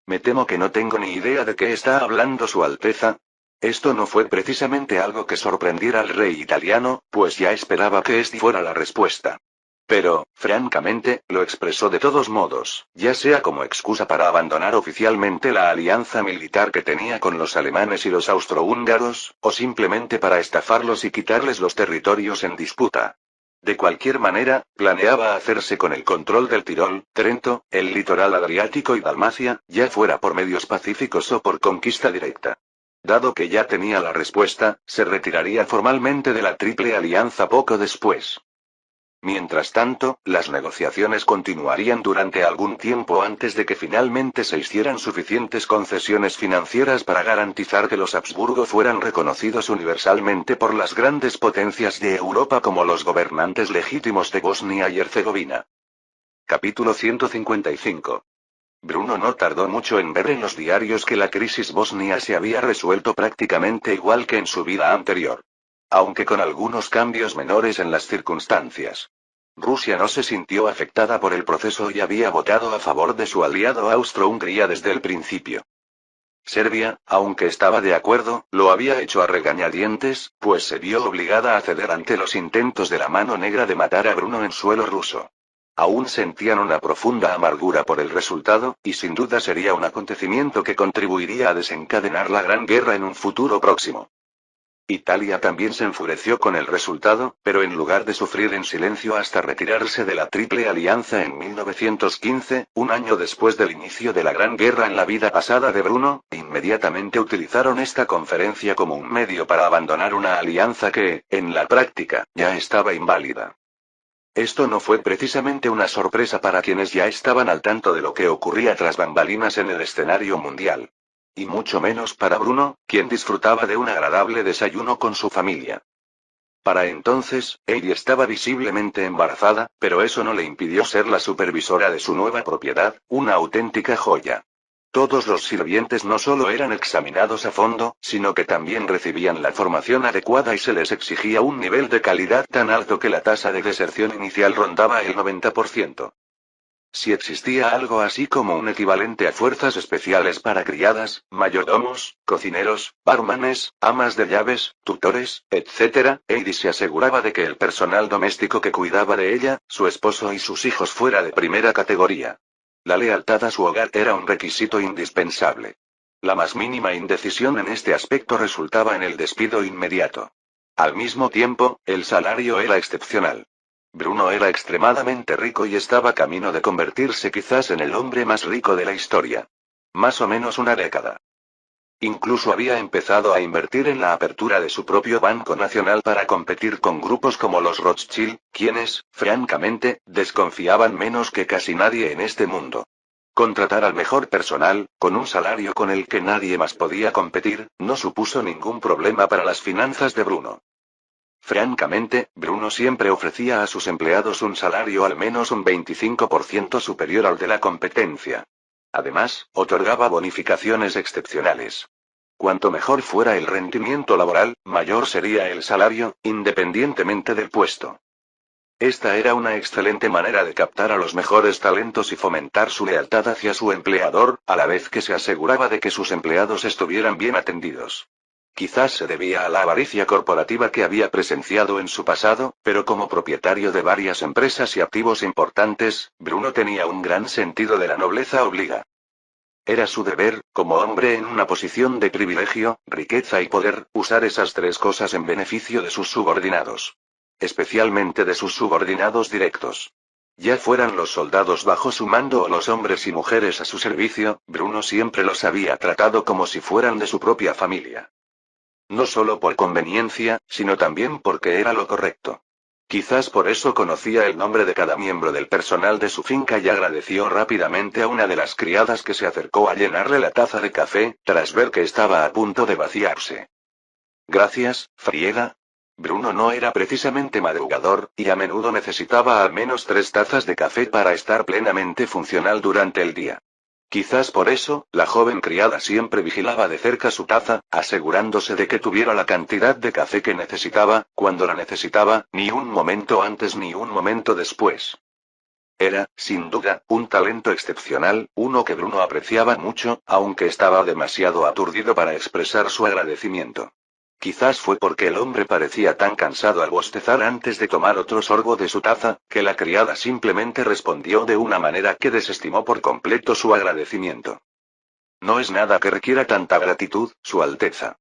Me temo que no tengo ni idea de qué está hablando Su Alteza. Esto no fue precisamente algo que sorprendiera al rey italiano, pues ya esperaba que esta fuera la respuesta. Pero, francamente, lo expresó de todos modos, ya sea como excusa para abandonar oficialmente la alianza militar que tenía con los alemanes y los austrohúngaros, o simplemente para estafarlos y quitarles los territorios en disputa. De cualquier manera, planeaba hacerse con el control del Tirol, Trento, el litoral adriático y Dalmacia, ya fuera por medios pacíficos o por conquista directa. Dado que ya tenía la respuesta, se retiraría formalmente de la Triple Alianza poco después. Mientras tanto, las negociaciones continuarían durante algún tiempo antes de que finalmente se hicieran suficientes concesiones financieras para garantizar que los Habsburgo fueran reconocidos universalmente por las grandes potencias de Europa como los gobernantes legítimos de Bosnia y Herzegovina. Capítulo 155. Bruno no tardó mucho en ver en los diarios que la crisis bosnia se había resuelto prácticamente igual que en su vida anterior. Aunque con algunos cambios menores en las circunstancias. Rusia no se sintió afectada por el proceso y había votado a favor de su aliado Austro-Hungría desde el principio. Serbia, aunque estaba de acuerdo, lo había hecho a regañadientes, pues se vio obligada a ceder ante los intentos de la mano negra de matar a Bruno en suelo ruso. Aún sentían una profunda amargura por el resultado, y sin duda sería un acontecimiento que contribuiría a desencadenar la Gran Guerra en un futuro próximo. Italia también se enfureció con el resultado, pero en lugar de sufrir en silencio hasta retirarse de la Triple Alianza en 1915, un año después del inicio de la Gran Guerra en la vida pasada de Bruno, inmediatamente utilizaron esta conferencia como un medio para abandonar una alianza que, en la práctica, ya estaba inválida. Esto no fue precisamente una sorpresa para quienes ya estaban al tanto de lo que ocurría tras bambalinas en el escenario mundial. Y mucho menos para Bruno, quien disfrutaba de un agradable desayuno con su familia. Para entonces, Heidi estaba visiblemente embarazada, pero eso no le impidió ser la supervisora de su nueva propiedad, una auténtica joya. Todos los sirvientes no solo eran examinados a fondo, sino que también recibían la formación adecuada y se les exigía un nivel de calidad tan alto que la tasa de deserción inicial rondaba el 90%. Si existía algo así como un equivalente a fuerzas especiales para criadas, mayordomos, cocineros, barmanes, amas de llaves, tutores, etc., Heidi se aseguraba de que el personal doméstico que cuidaba de ella, su esposo y sus hijos fuera de primera categoría. La lealtad a su hogar era un requisito indispensable. La más mínima indecisión en este aspecto resultaba en el despido inmediato. Al mismo tiempo, el salario era excepcional. Bruno era extremadamente rico y estaba camino de convertirse quizás en el hombre más rico de la historia. Más o menos una década. Incluso había empezado a invertir en la apertura de su propio banco nacional para competir con grupos como los Rothschild, quienes, francamente, desconfiaban menos que casi nadie en este mundo. Contratar al mejor personal, con un salario con el que nadie más podía competir, no supuso ningún problema para las finanzas de Bruno. Francamente, Bruno siempre ofrecía a sus empleados un salario al menos un 25% superior al de la competencia. Además, otorgaba bonificaciones excepcionales. Cuanto mejor fuera el rendimiento laboral, mayor sería el salario, independientemente del puesto. Esta era una excelente manera de captar a los mejores talentos y fomentar su lealtad hacia su empleador, a la vez que se aseguraba de que sus empleados estuvieran bien atendidos. Quizás se debía a la avaricia corporativa que había presenciado en su pasado, pero como propietario de varias empresas y activos importantes, Bruno tenía un gran sentido de la nobleza obliga. Era su deber, como hombre en una posición de privilegio, riqueza y poder, usar esas tres cosas en beneficio de sus subordinados. Especialmente de sus subordinados directos. Ya fueran los soldados bajo su mando o los hombres y mujeres a su servicio, Bruno siempre los había tratado como si fueran de su propia familia. No solo por conveniencia, sino también porque era lo correcto. Quizás por eso conocía el nombre de cada miembro del personal de su finca y agradeció rápidamente a una de las criadas que se acercó a llenarle la taza de café, tras ver que estaba a punto de vaciarse. Gracias, Frieda. Bruno no era precisamente madrugador, y a menudo necesitaba al menos 3 tazas de café para estar plenamente funcional durante el día. Quizás por eso, la joven criada siempre vigilaba de cerca su taza, asegurándose de que tuviera la cantidad de café que necesitaba, cuando la necesitaba, ni un momento antes ni un momento después. Era, sin duda, un talento excepcional, uno que Bruno apreciaba mucho, aunque estaba demasiado aturdido para expresar su agradecimiento. Quizás fue porque el hombre parecía tan cansado al bostezar antes de tomar otro sorbo de su taza, que la criada simplemente respondió de una manera que desestimó por completo su agradecimiento. No es nada que requiera tanta gratitud, Su Alteza.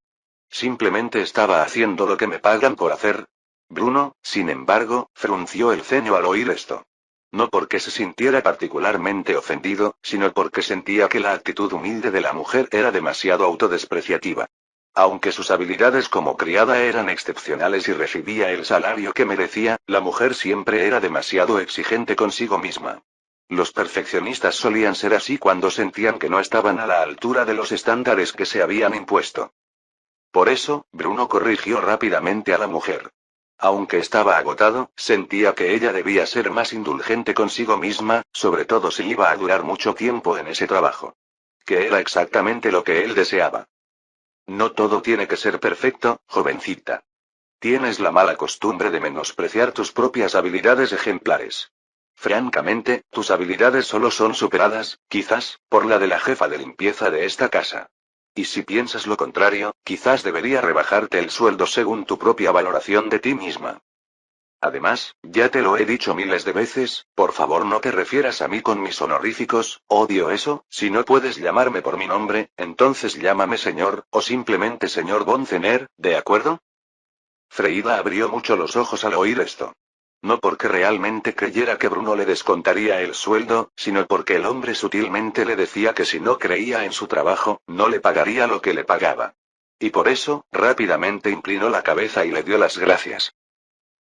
Simplemente estaba haciendo lo que me pagan por hacer. Bruno, sin embargo, frunció el ceño al oír esto. No porque se sintiera particularmente ofendido, sino porque sentía que la actitud humilde de la mujer era demasiado autodespreciativa. Aunque sus habilidades como criada eran excepcionales y recibía el salario que merecía, la mujer siempre era demasiado exigente consigo misma. Los perfeccionistas solían ser así cuando sentían que no estaban a la altura de los estándares que se habían impuesto. Por eso, Bruno corrigió rápidamente a la mujer. Aunque estaba agotado, sentía que ella debía ser más indulgente consigo misma, sobre todo si iba a durar mucho tiempo en ese trabajo. Que era exactamente lo que él deseaba. No todo tiene que ser perfecto, jovencita. Tienes la mala costumbre de menospreciar tus propias habilidades ejemplares. Francamente, tus habilidades solo son superadas, quizás, por la de la jefa de limpieza de esta casa. Y si piensas lo contrario, quizás debería rebajarte el sueldo según tu propia valoración de ti misma. Además, ya te lo he dicho miles de veces, por favor no te refieras a mí con mis honoríficos, odio eso. Si no puedes llamarme por mi nombre, entonces llámame señor, o simplemente señor von Zener, ¿de acuerdo? Freida abrió mucho los ojos al oír esto. No porque realmente creyera que Bruno le descontaría el sueldo, sino porque el hombre sutilmente le decía que si no creía en su trabajo, no le pagaría lo que le pagaba. Y por eso, rápidamente inclinó la cabeza y le dio las gracias.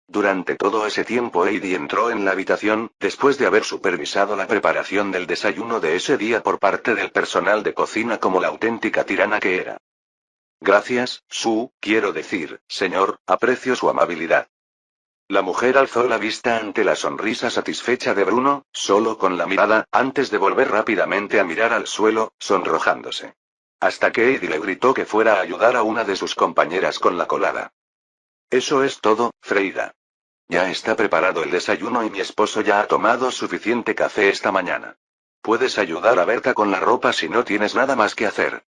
Durante todo ese tiempo Heidi entró en la habitación, después de haber supervisado la preparación del desayuno de ese día por parte del personal de cocina como la auténtica tirana que era. Gracias, quiero decir, señor, aprecio su amabilidad. La mujer alzó la vista ante la sonrisa satisfecha de Bruno, solo con la mirada, antes de volver rápidamente a mirar al suelo, sonrojándose. Hasta que Heidi le gritó que fuera a ayudar a una de sus compañeras con la colada. Eso es todo, Freida. Ya está preparado el desayuno y mi esposo ya ha tomado suficiente café esta mañana. Puedes ayudar a Berta con la ropa si no tienes nada más que hacer.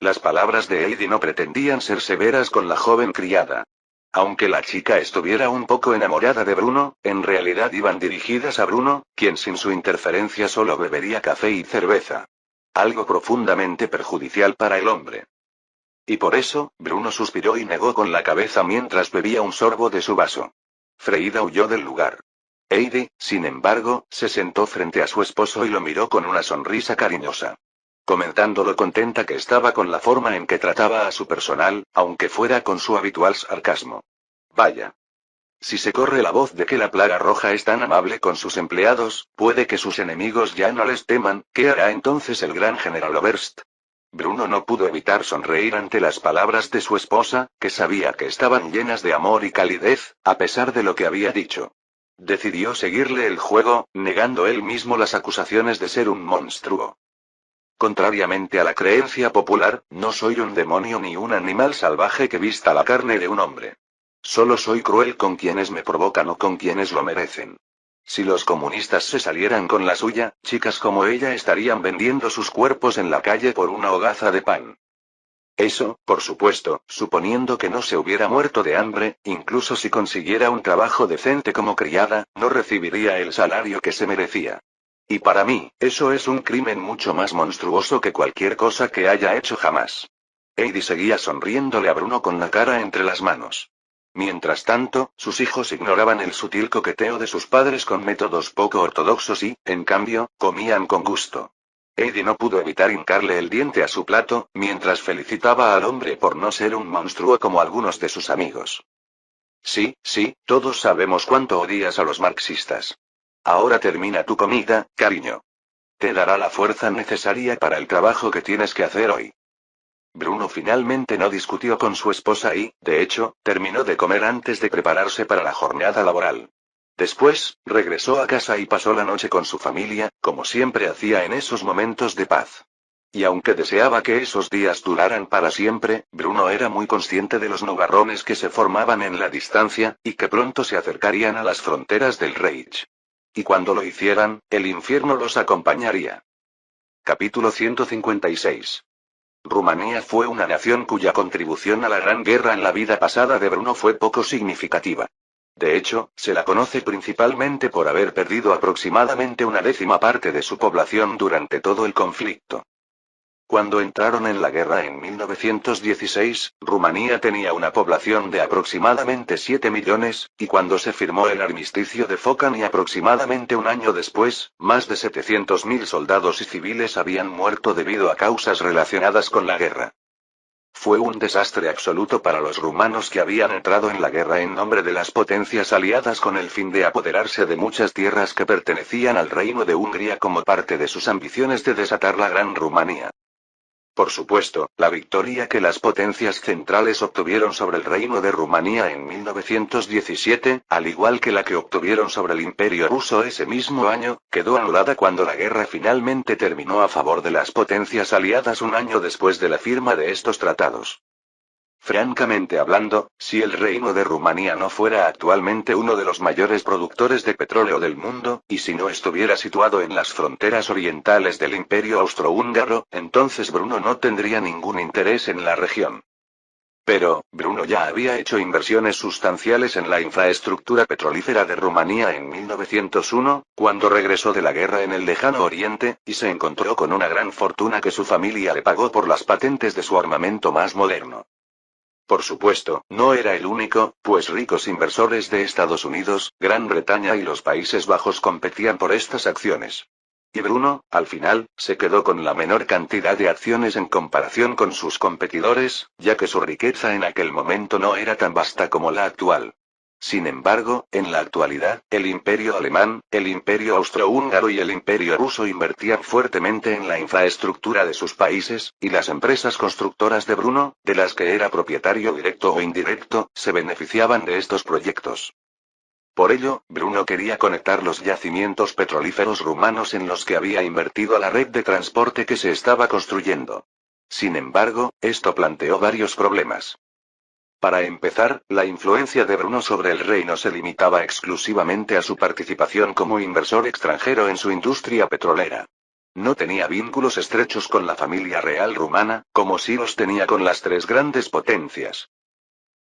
Las palabras de Heidi no pretendían ser severas con la joven criada. Aunque la chica estuviera un poco enamorada de Bruno, en realidad iban dirigidas a Bruno, quien sin su interferencia solo bebería café y cerveza. Algo profundamente perjudicial para el hombre. Y por eso, Bruno suspiró y negó con la cabeza mientras bebía un sorbo de su vaso. Freida huyó del lugar. Heidi, sin embargo, se sentó frente a su esposo y lo miró con una sonrisa cariñosa. Comentando lo contenta que estaba con la forma en que trataba a su personal, aunque fuera con su habitual sarcasmo. Vaya. Si se corre la voz de que la plaga roja es tan amable con sus empleados, puede que sus enemigos ya no les teman. ¿Qué hará entonces el gran general Oberst? Bruno no pudo evitar sonreír ante las palabras de su esposa, que sabía que estaban llenas de amor y calidez, a pesar de lo que había dicho. Decidió seguirle el juego, negando él mismo las acusaciones de ser un monstruo. Contrariamente a la creencia popular, no soy un demonio ni un animal salvaje que vista la carne de un hombre. Solo soy cruel con quienes me provocan o con quienes lo merecen. Si los comunistas se salieran con la suya, chicas como ella estarían vendiendo sus cuerpos en la calle por una hogaza de pan. Eso, por supuesto, suponiendo que no se hubiera muerto de hambre, incluso si consiguiera un trabajo decente como criada, no recibiría el salario que se merecía. Y para mí, eso es un crimen mucho más monstruoso que cualquier cosa que haya hecho jamás. Heidi seguía sonriéndole a Bruno con la cara entre las manos. Mientras tanto, sus hijos ignoraban el sutil coqueteo de sus padres con métodos poco ortodoxos y, en cambio, comían con gusto. Heidi no pudo evitar hincarle el diente a su plato, mientras felicitaba al hombre por no ser un monstruo como algunos de sus amigos. Sí, todos sabemos cuánto odias a los marxistas. Ahora termina tu comida, cariño. Te dará la fuerza necesaria para el trabajo que tienes que hacer hoy. Bruno finalmente no discutió con su esposa y, de hecho, terminó de comer antes de prepararse para la jornada laboral. Después, regresó a casa y pasó la noche con su familia, como siempre hacía en esos momentos de paz. Y aunque deseaba que esos días duraran para siempre, Bruno era muy consciente de los nubarrones que se formaban en la distancia, y que pronto se acercarían a las fronteras del Reich. Y cuando lo hicieran, el infierno los acompañaría. Capítulo 156. Rumanía fue una nación cuya contribución a la Gran Guerra en la vida pasada de Bruno fue poco significativa. De hecho, se la conoce principalmente por haber perdido aproximadamente una décima parte de su población durante todo el conflicto. Cuando entraron en la guerra en 1916, Rumanía tenía una población de aproximadamente 7 millones, y cuando se firmó el armisticio de Phocani aproximadamente un año después, más de 700.000 soldados y civiles habían muerto debido a causas relacionadas con la guerra. Fue un desastre absoluto para los rumanos que habían entrado en la guerra en nombre de las potencias aliadas con el fin de apoderarse de muchas tierras que pertenecían al Reino de Hungría como parte de sus ambiciones de desatar la Gran Rumanía. Por supuesto, la victoria que las potencias centrales obtuvieron sobre el Reino de Rumanía en 1917, al igual que la que obtuvieron sobre el Imperio ruso ese mismo año, quedó anulada cuando la guerra finalmente terminó a favor de las potencias aliadas un año después de la firma de estos tratados. Francamente hablando, si el reino de Rumanía no fuera actualmente uno de los mayores productores de petróleo del mundo, y si no estuviera situado en las fronteras orientales del Imperio Austrohúngaro, entonces Bruno no tendría ningún interés en la región. Pero, Bruno ya había hecho inversiones sustanciales en la infraestructura petrolífera de Rumanía en 1901, cuando regresó de la guerra en el lejano oriente, y se encontró con una gran fortuna que su familia le pagó por las patentes de su armamento más moderno. Por supuesto, no era el único, pues ricos inversores de Estados Unidos, Gran Bretaña y los Países Bajos competían por estas acciones. Y Bruno, al final, se quedó con la menor cantidad de acciones en comparación con sus competidores, ya que su riqueza en aquel momento no era tan vasta como la actual. Sin embargo, en la actualidad, el Imperio alemán, el Imperio austrohúngaro y el Imperio ruso invertían fuertemente en la infraestructura de sus países, y las empresas constructoras de Bruno, de las que era propietario directo o indirecto, se beneficiaban de estos proyectos. Por ello, Bruno quería conectar los yacimientos petrolíferos rumanos en los que había invertido a la red de transporte que se estaba construyendo. Sin embargo, esto planteó varios problemas. Para empezar, la influencia de Bruno sobre el reino se limitaba exclusivamente a su participación como inversor extranjero en su industria petrolera. No tenía vínculos estrechos con la familia real rumana, como sí los tenía con las tres grandes potencias.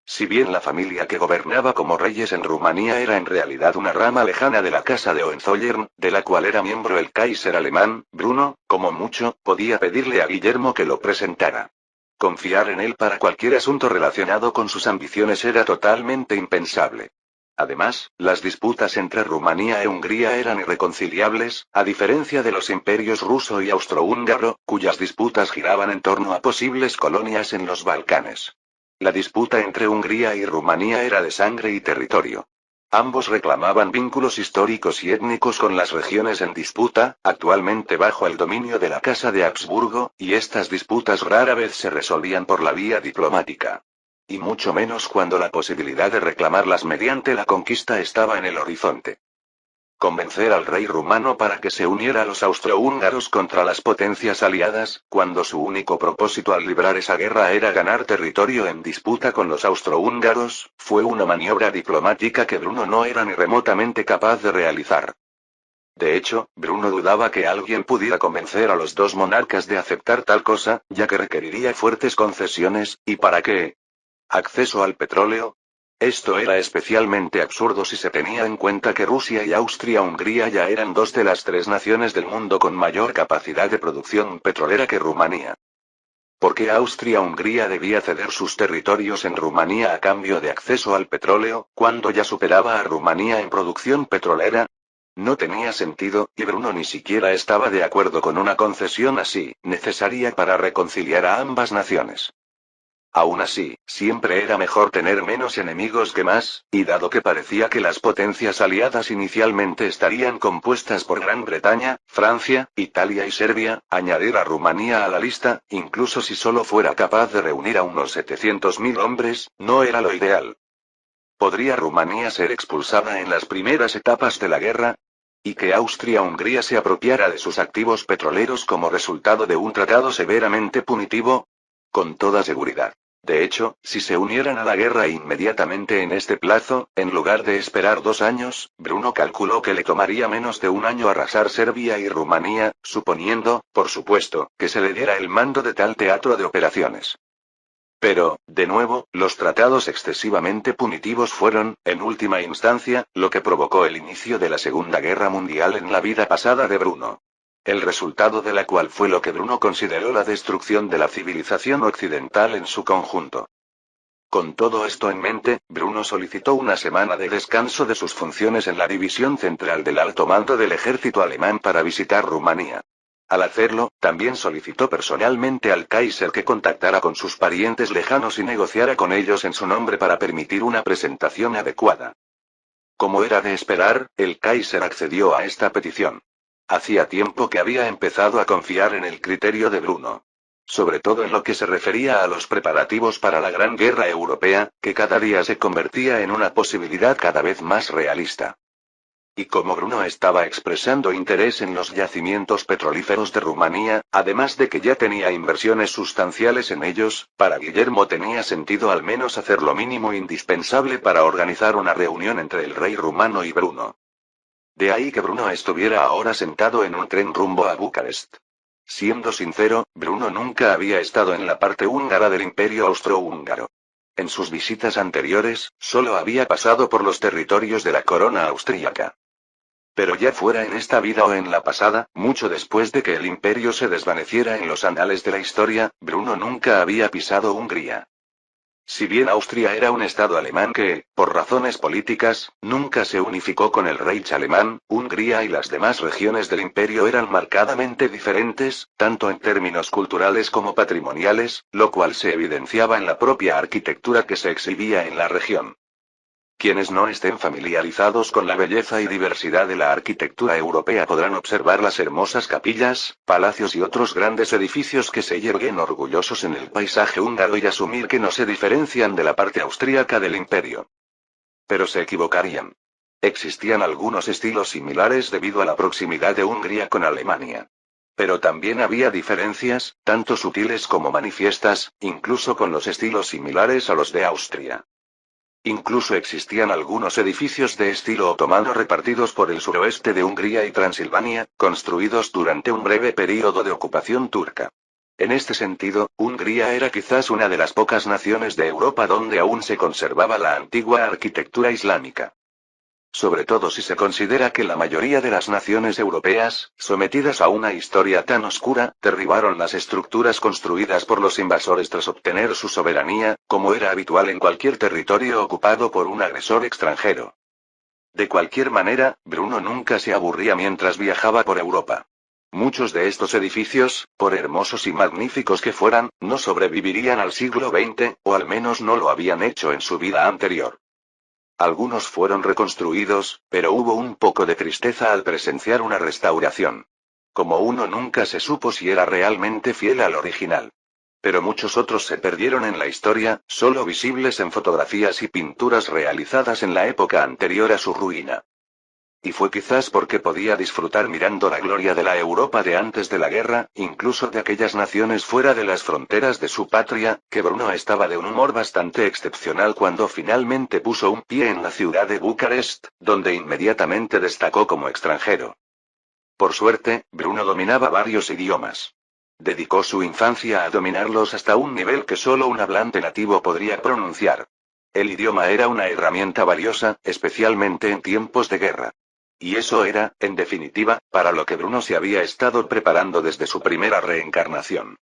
Si bien la familia que gobernaba como reyes en Rumanía era en realidad una rama lejana de la casa de Hohenzollern, de la cual era miembro el Kaiser alemán, Bruno, como mucho, podía pedirle a Guillermo que lo presentara. Confiar en él para cualquier asunto relacionado con sus ambiciones era totalmente impensable. Además, las disputas entre Rumanía e Hungría eran irreconciliables, a diferencia de los imperios ruso y austrohúngaro, cuyas disputas giraban en torno a posibles colonias en los Balcanes. La disputa entre Hungría y Rumanía era de sangre y territorio. Ambos reclamaban vínculos históricos y étnicos con las regiones en disputa, actualmente bajo el dominio de la Casa de Habsburgo, y estas disputas rara vez se resolvían por la vía diplomática. Y mucho menos cuando la posibilidad de reclamarlas mediante la conquista estaba en el horizonte. Convencer al rey rumano para que se uniera a los austrohúngaros contra las potencias aliadas, cuando su único propósito al librar esa guerra era ganar territorio en disputa con los austrohúngaros, fue una maniobra diplomática que Bruno no era ni remotamente capaz de realizar. De hecho, Bruno dudaba que alguien pudiera convencer a los dos monarcas de aceptar tal cosa, ya que requeriría fuertes concesiones, ¿y para qué? ¿Acceso al petróleo? Esto era especialmente absurdo si se tenía en cuenta que Rusia y Austria-Hungría ya eran dos de las tres naciones del mundo con mayor capacidad de producción petrolera que Rumanía. ¿Por qué Austria-Hungría debía ceder sus territorios en Rumanía a cambio de acceso al petróleo, cuando ya superaba a Rumanía en producción petrolera? No tenía sentido, y Bruno ni siquiera estaba de acuerdo con una concesión así, necesaria para reconciliar a ambas naciones. Aún así, siempre era mejor tener menos enemigos que más, y dado que parecía que las potencias aliadas inicialmente estarían compuestas por Gran Bretaña, Francia, Italia y Serbia, añadir a Rumanía a la lista, incluso si solo fuera capaz de reunir a unos 700.000 hombres, no era lo ideal. ¿Podría Rumanía ser expulsada en las primeras etapas de la guerra? ¿Y que Austria-Hungría se apropiara de sus activos petroleros como resultado de un tratado severamente punitivo? Con toda seguridad. De hecho, si se unieran a la guerra inmediatamente en este plazo, en lugar de esperar 2 años, Bruno calculó que le tomaría menos de un año arrasar Serbia y Rumanía, suponiendo, por supuesto, que se le diera el mando de tal teatro de operaciones. Pero, de nuevo, los tratados excesivamente punitivos fueron, en última instancia, lo que provocó el inicio de la Segunda Guerra Mundial en la vida pasada de Bruno. El resultado de la cual fue lo que Bruno consideró la destrucción de la civilización occidental en su conjunto. Con todo esto en mente, Bruno solicitó una semana de descanso de sus funciones en la división central del alto mando del ejército alemán para visitar Rumanía. Al hacerlo, también solicitó personalmente al Kaiser que contactara con sus parientes lejanos y negociara con ellos en su nombre para permitir una presentación adecuada. Como era de esperar, el Kaiser accedió a esta petición. Hacía tiempo que había empezado a confiar en el criterio de Bruno. Sobre todo en lo que se refería a los preparativos para la Gran Guerra Europea, que cada día se convertía en una posibilidad cada vez más realista. Y como Bruno estaba expresando interés en los yacimientos petrolíferos de Rumanía, además de que ya tenía inversiones sustanciales en ellos, para Guillermo tenía sentido al menos hacer lo mínimo indispensable para organizar una reunión entre el rey rumano y Bruno. De ahí que Bruno estuviera ahora sentado en un tren rumbo a Bucarest. Siendo sincero, Bruno nunca había estado en la parte húngara del Imperio Austrohúngaro. En sus visitas anteriores, solo había pasado por los territorios de la corona austríaca. Pero ya fuera en esta vida o en la pasada, mucho después de que el imperio se desvaneciera en los anales de la historia, Bruno nunca había pisado Hungría. Si bien Austria era un estado alemán que, por razones políticas, nunca se unificó con el Reich alemán, Hungría y las demás regiones del imperio eran marcadamente diferentes, tanto en términos culturales como patrimoniales, lo cual se evidenciaba en la propia arquitectura que se exhibía en la región. Quienes no estén familiarizados con la belleza y diversidad de la arquitectura europea podrán observar las hermosas capillas, palacios y otros grandes edificios que se yerguen orgullosos en el paisaje húngaro y asumir que no se diferencian de la parte austríaca del imperio. Pero se equivocarían. Existían algunos estilos similares debido a la proximidad de Hungría con Alemania. Pero también había diferencias, tanto sutiles como manifiestas, incluso con los estilos similares a los de Austria. Incluso existían algunos edificios de estilo otomano repartidos por el suroeste de Hungría y Transilvania, construidos durante un breve período de ocupación turca. En este sentido, Hungría era quizás una de las pocas naciones de Europa donde aún se conservaba la antigua arquitectura islámica. Sobre todo si se considera que la mayoría de las naciones europeas, sometidas a una historia tan oscura, derribaron las estructuras construidas por los invasores tras obtener su soberanía, como era habitual en cualquier territorio ocupado por un agresor extranjero. De cualquier manera, Bruno nunca se aburría mientras viajaba por Europa. Muchos de estos edificios, por hermosos y magníficos que fueran, no sobrevivirían al siglo XX, o al menos no lo habían hecho en su vida anterior. Algunos fueron reconstruidos, pero hubo un poco de tristeza al presenciar una restauración. Como uno nunca se supo si era realmente fiel al original. Pero muchos otros se perdieron en la historia, solo visibles en fotografías y pinturas realizadas en la época anterior a su ruina. Y fue quizás porque podía disfrutar mirando la gloria de la Europa de antes de la guerra, incluso de aquellas naciones fuera de las fronteras de su patria, que Bruno estaba de un humor bastante excepcional cuando finalmente puso un pie en la ciudad de Bucarest, donde inmediatamente destacó como extranjero. Por suerte, Bruno dominaba varios idiomas. Dedicó su infancia a dominarlos hasta un nivel que solo un hablante nativo podría pronunciar. El idioma era una herramienta valiosa, especialmente en tiempos de guerra. Y eso era, en definitiva, para lo que Bruno se había estado preparando desde su primera reencarnación.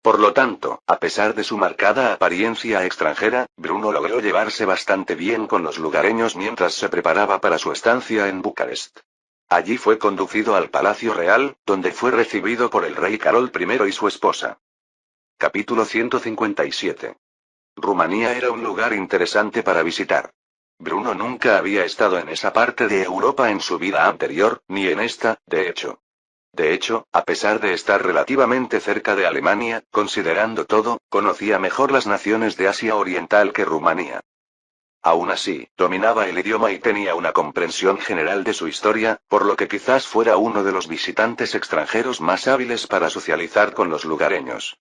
Por lo tanto, a pesar de su marcada apariencia extranjera, Bruno logró llevarse bastante bien con los lugareños mientras se preparaba para su estancia en Bucarest. Allí fue conducido al Palacio Real, donde fue recibido por el rey Carol I y su esposa. Capítulo 157. Rumanía era un lugar interesante para visitar. Bruno nunca había estado en esa parte de Europa en su vida anterior, ni en esta, de hecho. De hecho, a pesar de estar relativamente cerca de Alemania, considerando todo, conocía mejor las naciones de Asia Oriental que Rumanía. Aún así, dominaba el idioma y tenía una comprensión general de su historia, por lo que quizás fuera uno de los visitantes extranjeros más hábiles para socializar con los lugareños.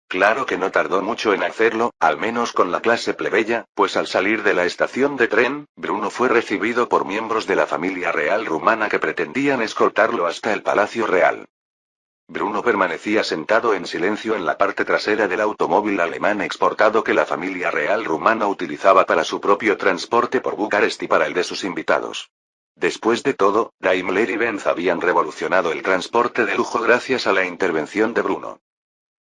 Claro que no tardó mucho en hacerlo, al menos con la clase plebeya, pues al salir de la estación de tren, Bruno fue recibido por miembros de la familia real rumana que pretendían escoltarlo hasta el Palacio Real. Bruno permanecía sentado en silencio en la parte trasera del automóvil alemán exportado que la familia real rumana utilizaba para su propio transporte por Bucarest y para el de sus invitados. Después de todo, Daimler y Benz habían revolucionado el transporte de lujo gracias a la intervención de Bruno.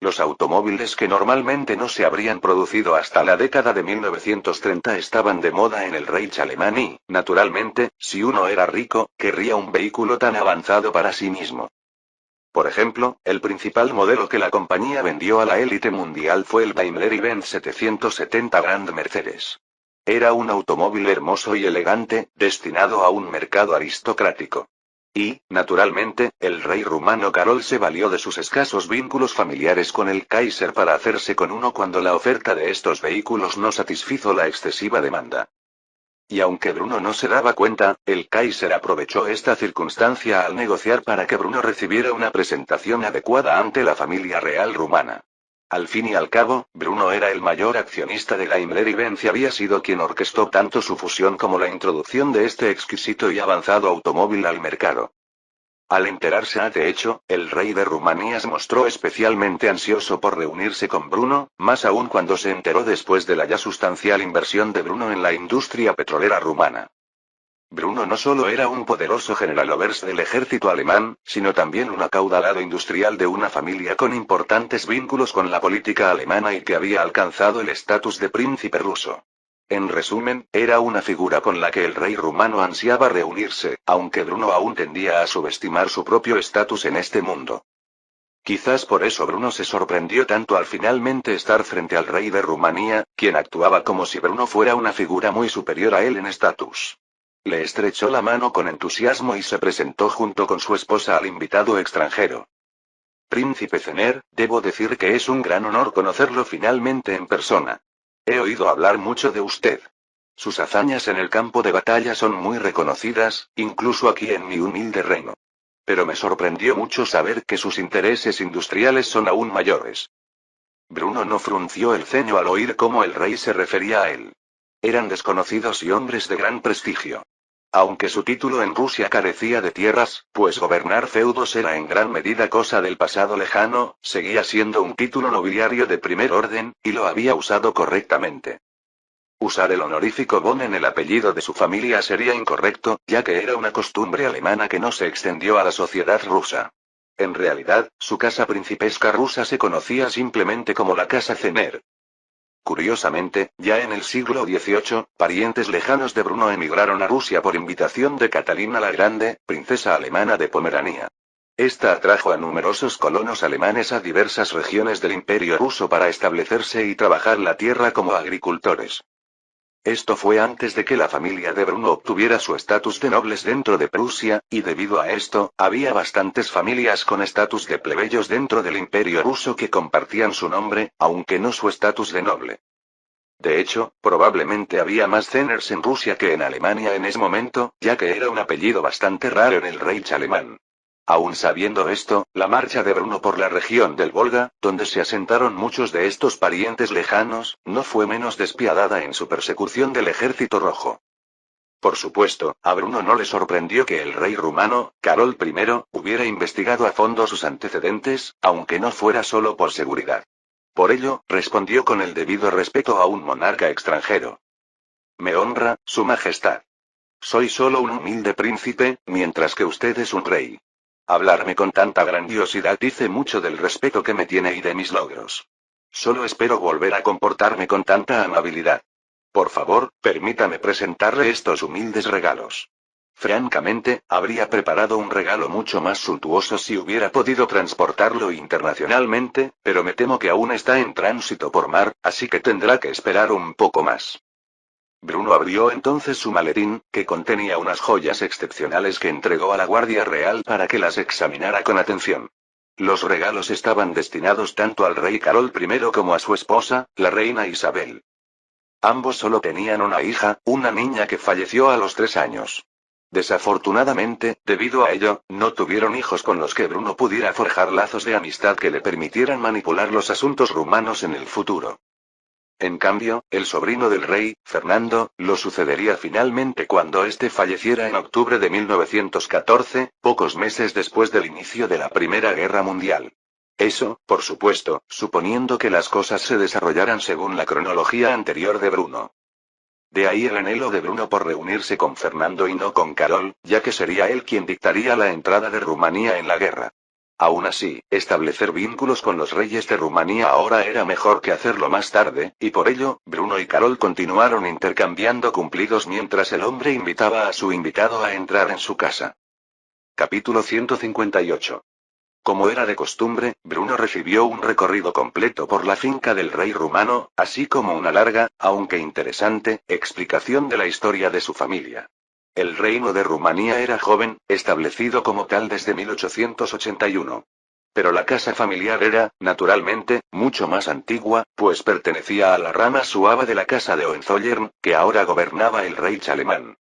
Los automóviles que normalmente no se habrían producido hasta la década de 1930 estaban de moda en el Reich alemán y, naturalmente, si uno era rico, querría un vehículo tan avanzado para sí mismo. Por ejemplo, el principal modelo que la compañía vendió a la élite mundial fue el Daimler-Benz 770 Grand Mercedes. Era un automóvil hermoso y elegante, destinado a un mercado aristocrático. Y, naturalmente, el rey rumano Carol se valió de sus escasos vínculos familiares con el Kaiser para hacerse con uno cuando la oferta de estos vehículos no satisfizo la excesiva demanda. Y aunque Bruno no se daba cuenta, el Kaiser aprovechó esta circunstancia al negociar para que Bruno recibiera una presentación adecuada ante la familia real rumana. Al fin y al cabo, Bruno era el mayor accionista de Daimler-Benz y había sido quien orquestó tanto su fusión como la introducción de este exquisito y avanzado automóvil al mercado. Al enterarse de hecho, el rey de Rumanía se mostró especialmente ansioso por reunirse con Bruno, más aún cuando se enteró después de la ya sustancial inversión de Bruno en la industria petrolera rumana. Bruno no solo era un poderoso generaloberst del ejército alemán, sino también un acaudalado industrial de una familia con importantes vínculos con la política alemana y que había alcanzado el estatus de príncipe ruso. En resumen, era una figura con la que el rey rumano ansiaba reunirse, aunque Bruno aún tendía a subestimar su propio estatus en este mundo. Quizás por eso Bruno se sorprendió tanto al finalmente estar frente al rey de Rumanía, quien actuaba como si Bruno fuera una figura muy superior a él en estatus. Le estrechó la mano con entusiasmo y se presentó junto con su esposa al invitado extranjero. Príncipe Zener, debo decir que es un gran honor conocerlo finalmente en persona. He oído hablar mucho de usted. Sus hazañas en el campo de batalla son muy reconocidas, incluso aquí en mi humilde reino. Pero me sorprendió mucho saber que sus intereses industriales son aún mayores. Bruno no frunció el ceño al oír cómo el rey se refería a él. Eran desconocidos y hombres de gran prestigio. Aunque su título en Rusia carecía de tierras, pues gobernar feudos era en gran medida cosa del pasado lejano, seguía siendo un título nobiliario de primer orden, y lo había usado correctamente. Usar el honorífico von en el apellido de su familia sería incorrecto, ya que era una costumbre alemana que no se extendió a la sociedad rusa. En realidad, su casa principesca rusa se conocía simplemente como la Casa Zener. Curiosamente, ya en el siglo XVIII, parientes lejanos de Bruno emigraron a Rusia por invitación de Catalina la Grande, princesa alemana de Pomerania. Esta atrajo a numerosos colonos alemanes a diversas regiones del Imperio ruso para establecerse y trabajar la tierra como agricultores. Esto fue antes de que la familia de Bruno obtuviera su estatus de nobles dentro de Prusia, y debido a esto, había bastantes familias con estatus de plebeyos dentro del Imperio ruso que compartían su nombre, aunque no su estatus de noble. De hecho, probablemente había más Zeners en Rusia que en Alemania en ese momento, ya que era un apellido bastante raro en el Reich alemán. Aún sabiendo esto, la marcha de Bruno por la región del Volga, donde se asentaron muchos de estos parientes lejanos, no fue menos despiadada en su persecución del ejército rojo. Por supuesto, a Bruno no le sorprendió que el rey rumano, Carol I, hubiera investigado a fondo sus antecedentes, aunque no fuera solo por seguridad. Por ello, respondió con el debido respeto a un monarca extranjero. Me honra, Su Majestad. Soy solo un humilde príncipe, mientras que usted es un rey. Hablarme con tanta grandiosidad dice mucho del respeto que me tiene y de mis logros. Solo espero volver a comportarme con tanta amabilidad. Por favor, permítame presentarle estos humildes regalos. Francamente, habría preparado un regalo mucho más suntuoso si hubiera podido transportarlo internacionalmente, pero me temo que aún está en tránsito por mar, así que tendrá que esperar un poco más. Bruno abrió entonces su maletín, que contenía unas joyas excepcionales que entregó a la Guardia Real para que las examinara con atención. Los regalos estaban destinados tanto al rey Carol I como a su esposa, la reina Isabel. Ambos solo tenían una hija, una niña que falleció a los 3 años. Desafortunadamente, debido a ello, no tuvieron hijos con los que Bruno pudiera forjar lazos de amistad que le permitieran manipular los asuntos rumanos en el futuro. En cambio, el sobrino del rey, Fernando, lo sucedería finalmente cuando éste falleciera en octubre de 1914, pocos meses después del inicio de la Primera Guerra Mundial. Eso, por supuesto, suponiendo que las cosas se desarrollaran según la cronología anterior de Bruno. De ahí el anhelo de Bruno por reunirse con Fernando y no con Carol, ya que sería él quien dictaría la entrada de Rumanía en la guerra. Aún así, establecer vínculos con los reyes de Rumanía ahora era mejor que hacerlo más tarde, y por ello, Bruno y Carol continuaron intercambiando cumplidos mientras el hombre invitaba a su invitado a entrar en su casa. Capítulo 158. Como era de costumbre, Bruno recibió un recorrido completo por la finca del rey rumano, así como una larga, aunque interesante, explicación de la historia de su familia. El reino de Rumanía era joven, establecido como tal desde 1881. Pero la casa familiar era, naturalmente, mucho más antigua, pues pertenecía a la rama suave de la casa de Hohenzollern, que ahora gobernaba el Reich alemán.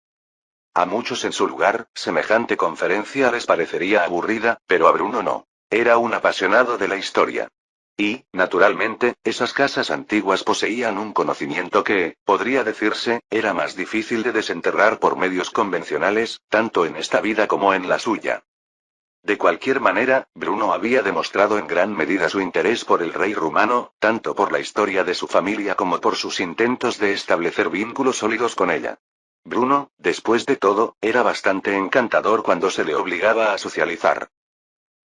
A muchos en su lugar, semejante conferencia les parecería aburrida, pero a Bruno no. Era un apasionado de la historia. Y, naturalmente, esas casas antiguas poseían un conocimiento que, podría decirse, era más difícil de desenterrar por medios convencionales, tanto en esta vida como en la suya. De cualquier manera, Bruno había demostrado en gran medida su interés por el rey rumano, tanto por la historia de su familia como por sus intentos de establecer vínculos sólidos con ella. Bruno, después de todo, era bastante encantador cuando se le obligaba a socializar.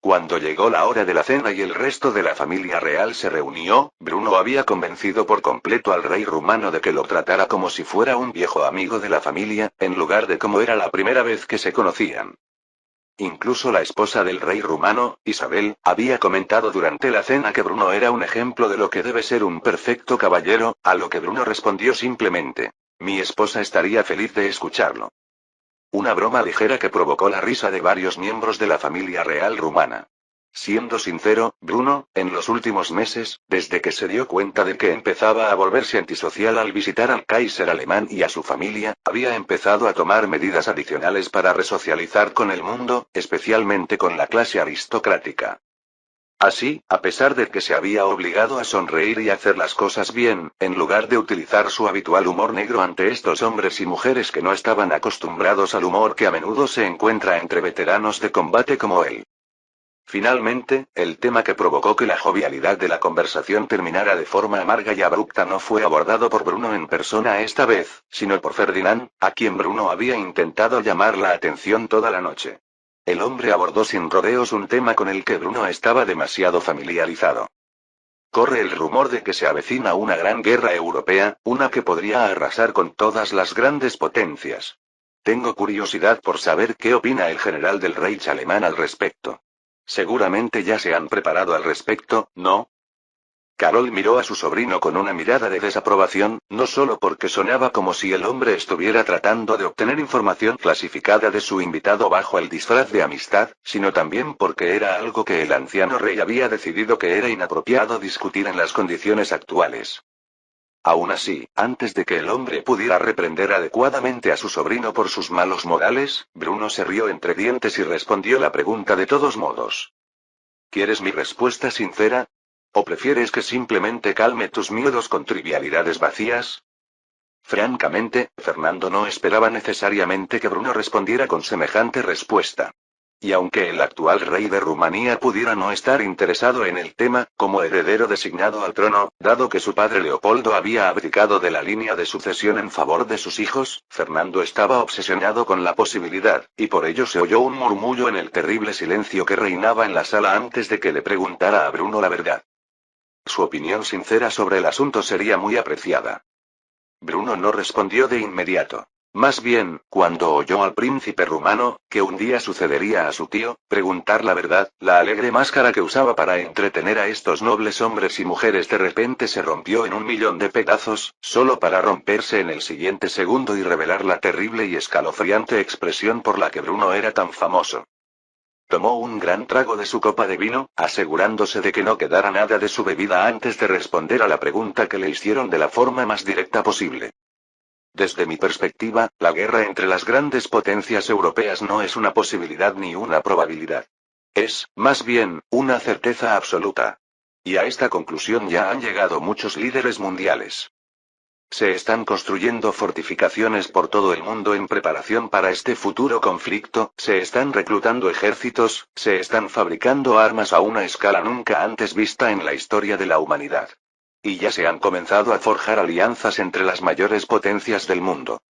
Cuando llegó la hora de la cena y el resto de la familia real se reunió, Bruno había convencido por completo al rey rumano de que lo tratara como si fuera un viejo amigo de la familia, en lugar de como era la primera vez que se conocían. Incluso la esposa del rey rumano, Isabel, había comentado durante la cena que Bruno era un ejemplo de lo que debe ser un perfecto caballero, a lo que Bruno respondió simplemente: mi esposa estaría feliz de escucharlo. Una broma ligera que provocó la risa de varios miembros de la familia real rumana. Siendo sincero, Bruno, en los últimos meses, desde que se dio cuenta de que empezaba a volverse antisocial al visitar al Kaiser alemán y a su familia, había empezado a tomar medidas adicionales para resocializar con el mundo, especialmente con la clase aristocrática. Así, a pesar de que se había obligado a sonreír y hacer las cosas bien, en lugar de utilizar su habitual humor negro ante estos hombres y mujeres que no estaban acostumbrados al humor que a menudo se encuentra entre veteranos de combate como él. Finalmente, el tema que provocó que la jovialidad de la conversación terminara de forma amarga y abrupta no fue abordado por Bruno en persona esta vez, sino por Ferdinand, a quien Bruno había intentado llamar la atención toda la noche. El hombre abordó sin rodeos un tema con el que Bruno estaba demasiado familiarizado. Corre el rumor de que se avecina una gran guerra europea, una que podría arrasar con todas las grandes potencias. Tengo curiosidad por saber qué opina el general del Reich alemán al respecto. Seguramente ya se han preparado al respecto, ¿no? Carol miró a su sobrino con una mirada de desaprobación, no solo porque sonaba como si el hombre estuviera tratando de obtener información clasificada de su invitado bajo el disfraz de amistad, sino también porque era algo que el anciano rey había decidido que era inapropiado discutir en las condiciones actuales. Aún así, antes de que el hombre pudiera reprender adecuadamente a su sobrino por sus malos modales, Bruno se rió entre dientes y respondió la pregunta de todos modos. ¿Quieres mi respuesta sincera? ¿O prefieres que simplemente calme tus miedos con trivialidades vacías? Francamente, Fernando no esperaba necesariamente que Bruno respondiera con semejante respuesta. Y aunque el actual rey de Rumanía pudiera no estar interesado en el tema, como heredero designado al trono, dado que su padre Leopoldo había abdicado de la línea de sucesión en favor de sus hijos, Fernando estaba obsesionado con la posibilidad, y por ello se oyó un murmullo en el terrible silencio que reinaba en la sala antes de que le preguntara a Bruno la verdad. Su opinión sincera sobre el asunto sería muy apreciada. Bruno no respondió de inmediato. Más bien, cuando oyó al príncipe rumano, que un día sucedería a su tío, preguntar la verdad, la alegre máscara que usaba para entretener a estos nobles hombres y mujeres de repente se rompió en 1.000.000 de pedazos, solo para romperse en el siguiente segundo y revelar la terrible y escalofriante expresión por la que Bruno era tan famoso. Tomó un gran trago de su copa de vino, asegurándose de que no quedara nada de su bebida antes de responder a la pregunta que le hicieron de la forma más directa posible. Desde mi perspectiva, la guerra entre las grandes potencias europeas no es una posibilidad ni una probabilidad. Es, más bien, una certeza absoluta. Y a esta conclusión ya han llegado muchos líderes mundiales. Se están construyendo fortificaciones por todo el mundo en preparación para este futuro conflicto, se están reclutando ejércitos, se están fabricando armas a una escala nunca antes vista en la historia de la humanidad. Y ya se han comenzado a forjar alianzas entre las mayores potencias del mundo.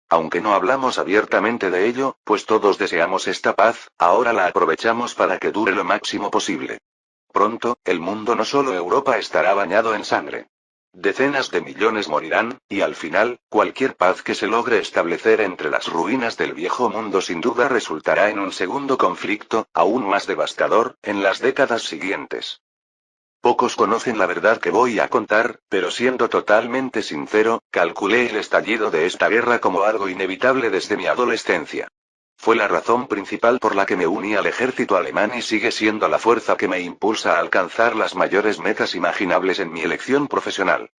Aunque no hablamos abiertamente de ello, pues todos deseamos esta paz, ahora la aprovechamos para que dure lo máximo posible. Pronto, el mundo, no solo Europa, estará bañado en sangre. Decenas de millones morirán, y al final, cualquier paz que se logre establecer entre las ruinas del viejo mundo sin duda resultará en un segundo conflicto, aún más devastador, en las décadas siguientes. Pocos conocen la verdad que voy a contar, pero siendo totalmente sincero, calculé el estallido de esta guerra como algo inevitable desde mi adolescencia. Fue la razón principal por la que me uní al ejército alemán y sigue siendo la fuerza que me impulsa a alcanzar las mayores metas imaginables en mi elección profesional.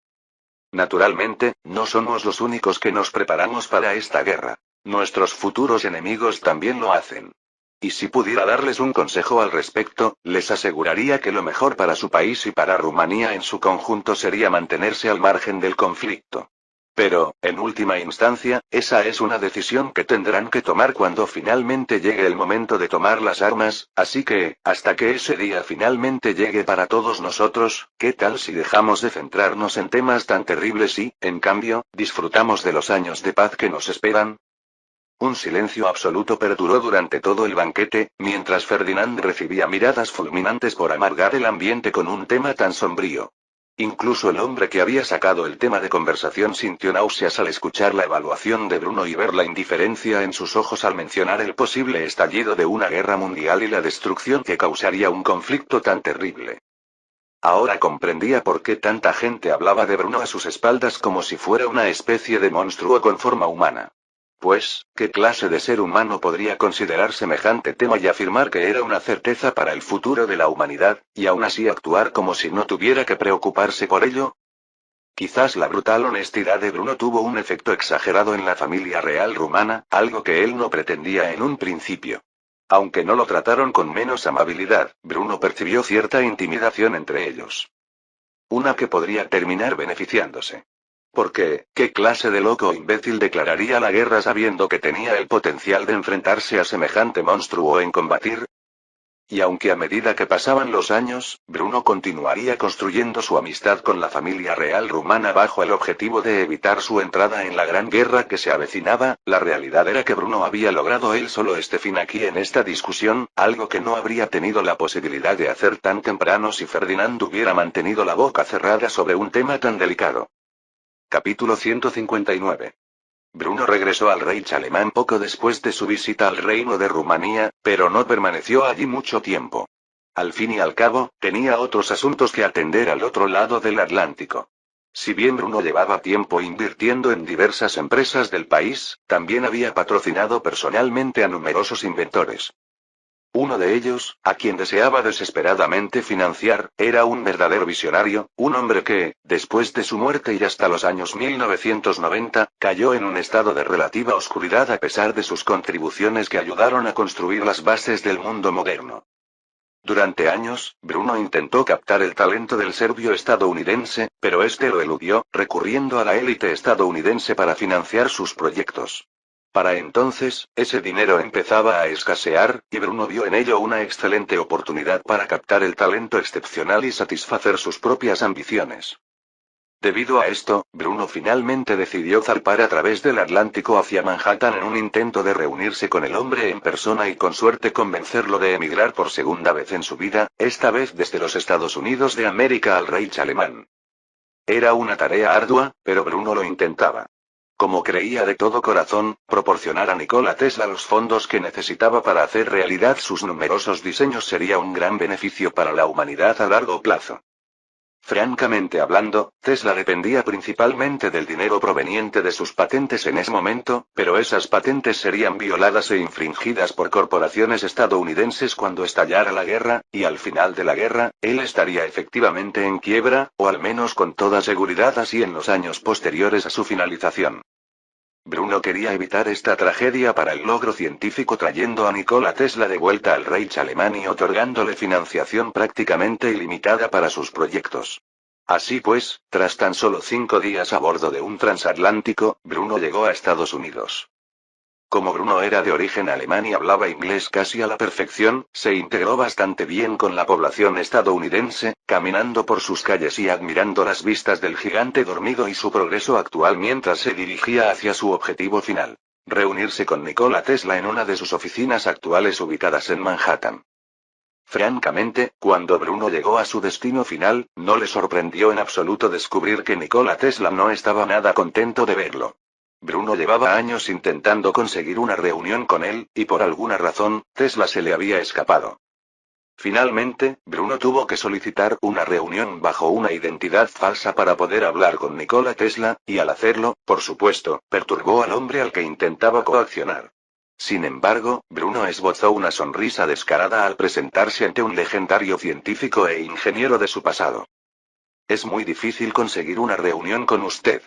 Naturalmente, no somos los únicos que nos preparamos para esta guerra. Nuestros futuros enemigos también lo hacen. Y si pudiera darles un consejo al respecto, les aseguraría que lo mejor para su país y para Rumanía en su conjunto sería mantenerse al margen del conflicto. Pero, en última instancia, esa es una decisión que tendrán que tomar cuando finalmente llegue el momento de tomar las armas, así que, hasta que ese día finalmente llegue para todos nosotros, ¿qué tal si dejamos de centrarnos en temas tan terribles y, en cambio, disfrutamos de los años de paz que nos esperan? Un silencio absoluto perduró durante todo el banquete, mientras Ferdinand recibía miradas fulminantes por amargar el ambiente con un tema tan sombrío. Incluso el hombre que había sacado el tema de conversación sintió náuseas al escuchar la evaluación de Bruno y ver la indiferencia en sus ojos al mencionar el posible estallido de una guerra mundial y la destrucción que causaría un conflicto tan terrible. Ahora comprendía por qué tanta gente hablaba de Bruno a sus espaldas como si fuera una especie de monstruo con forma humana. Pues, ¿qué clase de ser humano podría considerar semejante tema y afirmar que era una certeza para el futuro de la humanidad, y aún así actuar como si no tuviera que preocuparse por ello? Quizás la brutal honestidad de Bruno tuvo un efecto exagerado en la familia real rumana, algo que él no pretendía en un principio. Aunque no lo trataron con menos amabilidad, Bruno percibió cierta intimidación entre ellos. Una que podría terminar beneficiándose. Porque, ¿qué clase de loco o imbécil declararía la guerra sabiendo que tenía el potencial de enfrentarse a semejante monstruo en combatir? Y aunque a medida que pasaban los años, Bruno continuaría construyendo su amistad con la familia real rumana bajo el objetivo de evitar su entrada en la gran guerra que se avecinaba, la realidad era que Bruno había logrado él solo este fin aquí en esta discusión, algo que no habría tenido la posibilidad de hacer tan temprano si Ferdinand hubiera mantenido la boca cerrada sobre un tema tan delicado. Capítulo 159. Bruno regresó al Reich alemán poco después de su visita al reino de Rumanía, pero no permaneció allí mucho tiempo. Al fin y al cabo, tenía otros asuntos que atender al otro lado del Atlántico. Si bien Bruno llevaba tiempo invirtiendo en diversas empresas del país, también había patrocinado personalmente a numerosos inventores. Uno de ellos, a quien deseaba desesperadamente financiar, era un verdadero visionario, un hombre que, después de su muerte y hasta los años 1990, cayó en un estado de relativa oscuridad a pesar de sus contribuciones que ayudaron a construir las bases del mundo moderno. Durante años, Bruno intentó captar el talento del serbio estadounidense, pero este lo eludió, recurriendo a la élite estadounidense para financiar sus proyectos. Para entonces, ese dinero empezaba a escasear, y Bruno vio en ello una excelente oportunidad para captar el talento excepcional y satisfacer sus propias ambiciones. Debido a esto, Bruno finalmente decidió zarpar a través del Atlántico hacia Manhattan en un intento de reunirse con el hombre en persona y con suerte convencerlo de emigrar por segunda vez en su vida, esta vez desde los Estados Unidos de América al Reich alemán. Era una tarea ardua, pero Bruno lo intentaba. Como creía de todo corazón, proporcionar a Nikola Tesla los fondos que necesitaba para hacer realidad sus numerosos diseños sería un gran beneficio para la humanidad a largo plazo. Francamente hablando, Tesla dependía principalmente del dinero proveniente de sus patentes en ese momento, pero esas patentes serían violadas e infringidas por corporaciones estadounidenses cuando estallara la guerra, y al final de la guerra, él estaría efectivamente en quiebra, o al menos con toda seguridad así en los años posteriores a su finalización. Bruno quería evitar esta tragedia para el logro científico trayendo a Nikola Tesla de vuelta al Reich alemán y otorgándole financiación prácticamente ilimitada para sus proyectos. Así pues, tras tan solo 5 días a bordo de un transatlántico, Bruno llegó a Estados Unidos. Como Bruno era de origen alemán y hablaba inglés casi a la perfección, se integró bastante bien con la población estadounidense, caminando por sus calles y admirando las vistas del gigante dormido y su progreso actual mientras se dirigía hacia su objetivo final: reunirse con Nikola Tesla en una de sus oficinas actuales ubicadas en Manhattan. Francamente, cuando Bruno llegó a su destino final, no le sorprendió en absoluto descubrir que Nikola Tesla no estaba nada contento de verlo. Bruno llevaba años intentando conseguir una reunión con él, y por alguna razón, Tesla se le había escapado. Finalmente, Bruno tuvo que solicitar una reunión bajo una identidad falsa para poder hablar con Nikola Tesla, y al hacerlo, por supuesto, perturbó al hombre al que intentaba coaccionar. Sin embargo, Bruno esbozó una sonrisa descarada al presentarse ante un legendario científico e ingeniero de su pasado. Es muy difícil conseguir una reunión con usted.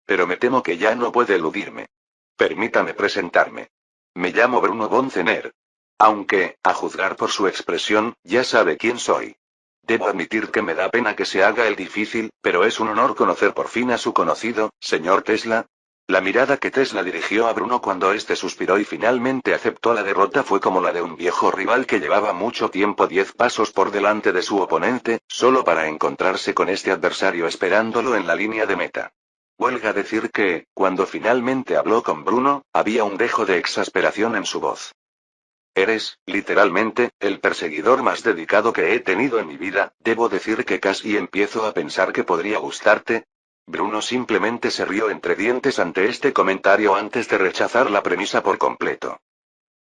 Pero me temo que ya no puede eludirme. Permítame presentarme. Me llamo Bruno Boncener. Aunque, a juzgar por su expresión, ya sabe quién soy. Debo admitir que me da pena que se haga el difícil, pero es un honor conocer por fin a su conocido, señor Tesla. La mirada que Tesla dirigió a Bruno cuando éste suspiró y finalmente aceptó la derrota fue como la de un viejo rival que llevaba mucho tiempo 10 pasos por delante de su oponente, solo para encontrarse con este adversario esperándolo en la línea de meta. Huelga decir que, cuando finalmente habló con Bruno, había un dejo de exasperación en su voz. Eres, literalmente, el perseguidor más dedicado que he tenido en mi vida, debo decir que casi empiezo a pensar que podría gustarte. Bruno simplemente se rió entre dientes ante este comentario antes de rechazar la premisa por completo.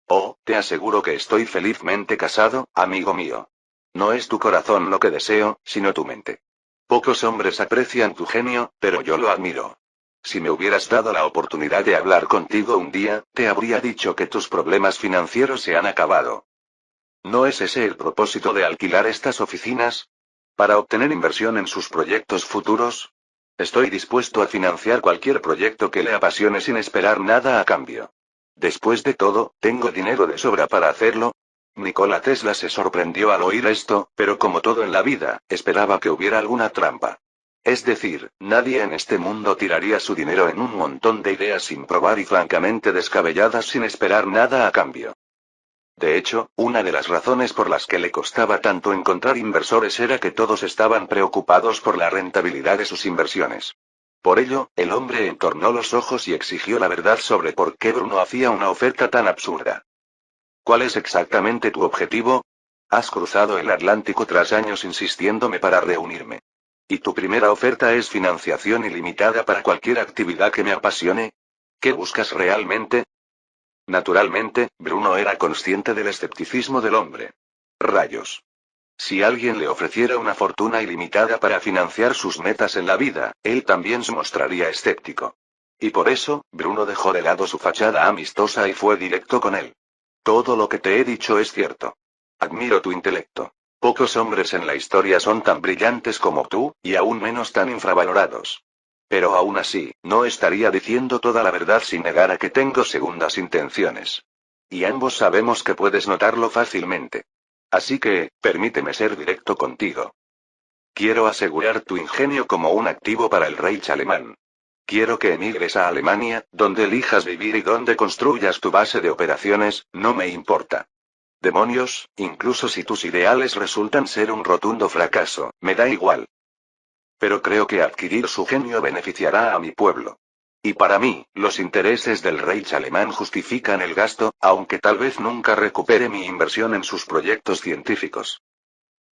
Oh, te aseguro que estoy felizmente casado, amigo mío. No es tu corazón lo que deseo, sino tu mente. Pocos hombres aprecian tu genio, pero yo lo admiro. Si me hubieras dado la oportunidad de hablar contigo un día, te habría dicho que tus problemas financieros se han acabado. ¿No es ese el propósito de alquilar estas oficinas? ¿Para obtener inversión en sus proyectos futuros? Estoy dispuesto a financiar cualquier proyecto que le apasione sin esperar nada a cambio. Después de todo, tengo dinero de sobra para hacerlo. Nikola Tesla se sorprendió al oír esto, pero como todo en la vida, esperaba que hubiera alguna trampa. Es decir, nadie en este mundo tiraría su dinero en un montón de ideas sin probar y francamente descabelladas sin esperar nada a cambio. De hecho, una de las razones por las que le costaba tanto encontrar inversores era que todos estaban preocupados por la rentabilidad de sus inversiones. Por ello, el hombre entornó los ojos y exigió la verdad sobre por qué Bruno hacía una oferta tan absurda. ¿Cuál es exactamente tu objetivo? Has cruzado el Atlántico tras años insistiéndome para reunirme. ¿Y tu primera oferta es financiación ilimitada para cualquier actividad que me apasione? ¿Qué buscas realmente? Naturalmente, Bruno era consciente del escepticismo del hombre. Rayos. Si alguien le ofreciera una fortuna ilimitada para financiar sus metas en la vida, él también se mostraría escéptico. Y por eso, Bruno dejó de lado su fachada amistosa y fue directo con él. Todo lo que te he dicho es cierto. Admiro tu intelecto. Pocos hombres en la historia son tan brillantes como tú, y aún menos tan infravalorados. Pero aún así, no estaría diciendo toda la verdad si negara que tengo segundas intenciones. Y ambos sabemos que puedes notarlo fácilmente. Así que, permíteme ser directo contigo. Quiero asegurar tu ingenio como un activo para el Reich alemán. Quiero que emigres a Alemania, donde elijas vivir y donde construyas tu base de operaciones, no me importa. Demonios, incluso si tus ideales resultan ser un rotundo fracaso, me da igual. Pero creo que adquirir su genio beneficiará a mi pueblo. Y para mí, los intereses del Reich alemán justifican el gasto, aunque tal vez nunca recupere mi inversión en sus proyectos científicos.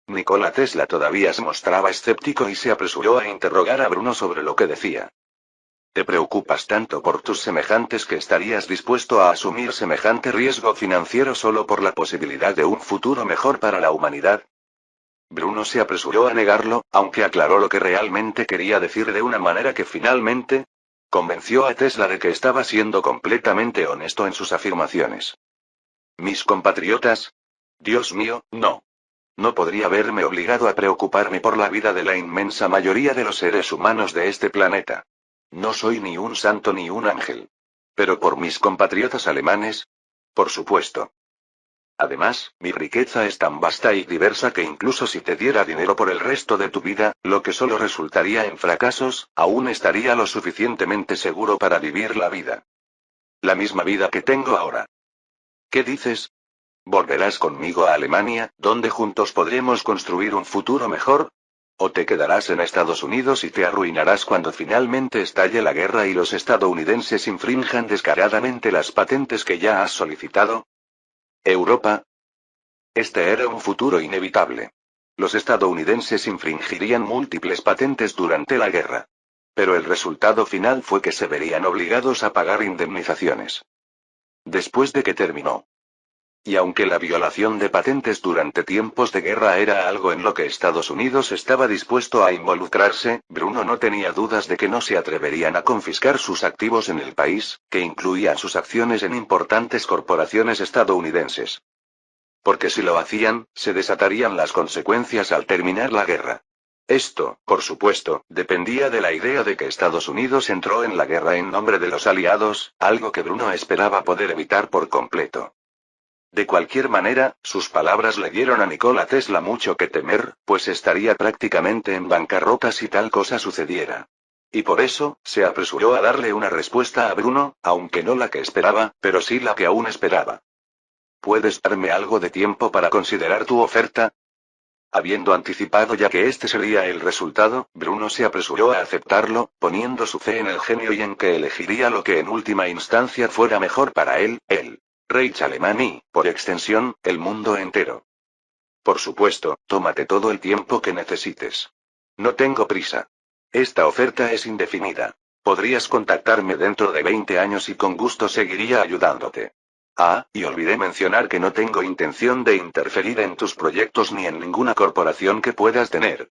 Nikola Tesla todavía se mostraba escéptico y se apresuró a interrogar a Bruno sobre lo que decía. ¿Te preocupas tanto por tus semejantes que estarías dispuesto a asumir semejante riesgo financiero solo por la posibilidad de un futuro mejor para la humanidad? Bruno se apresuró a negarlo, aunque aclaró lo que realmente quería decir de una manera que finalmente convenció a Tesla de que estaba siendo completamente honesto en sus afirmaciones. ¿Mis compatriotas? Dios mío, no. No podría verme obligado a preocuparme por la vida de la inmensa mayoría de los seres humanos de este planeta. No soy ni un santo ni un ángel. Pero por mis compatriotas alemanes, por supuesto. Además, mi riqueza es tan vasta y diversa que incluso si te diera dinero por el resto de tu vida, lo que solo resultaría en fracasos, aún estaría lo suficientemente seguro para vivir la vida. La misma vida que tengo ahora. ¿Qué dices? ¿Volverás conmigo a Alemania, donde juntos podremos construir un futuro mejor? ¿O te quedarás en Estados Unidos y te arruinarás cuando finalmente estalle la guerra y los estadounidenses infrinjan descaradamente las patentes que ya has solicitado? ¿Europa? Este era un futuro inevitable. Los estadounidenses infringirían múltiples patentes durante la guerra. Pero el resultado final fue que se verían obligados a pagar indemnizaciones. Después de que terminó Y aunque la violación de patentes durante tiempos de guerra era algo en lo que Estados Unidos estaba dispuesto a involucrarse, Bruno no tenía dudas de que no se atreverían a confiscar sus activos en el país, que incluían sus acciones en importantes corporaciones estadounidenses. Porque si lo hacían, se desatarían las consecuencias al terminar la guerra. Esto, por supuesto, dependía de la idea de que Estados Unidos entró en la guerra en nombre de los aliados, algo que Bruno esperaba poder evitar por completo. De cualquier manera, sus palabras le dieron a Nikola Tesla mucho que temer, pues estaría prácticamente en bancarrota si tal cosa sucediera. Y por eso, se apresuró a darle una respuesta a Bruno, aunque no la que esperaba, pero sí la que aún esperaba. ¿Puedes darme algo de tiempo para considerar tu oferta? Habiendo anticipado ya que este sería el resultado, Bruno se apresuró a aceptarlo, poniendo su fe en el genio y en que elegiría lo que en última instancia fuera mejor para él, Reich alemán y, por extensión, el mundo entero. Por supuesto, tómate todo el tiempo que necesites. No tengo prisa. Esta oferta es indefinida. Podrías contactarme dentro de 20 años y con gusto seguiría ayudándote. Ah, y olvidé mencionar que no tengo intención de interferir en tus proyectos ni en ninguna corporación que puedas tener.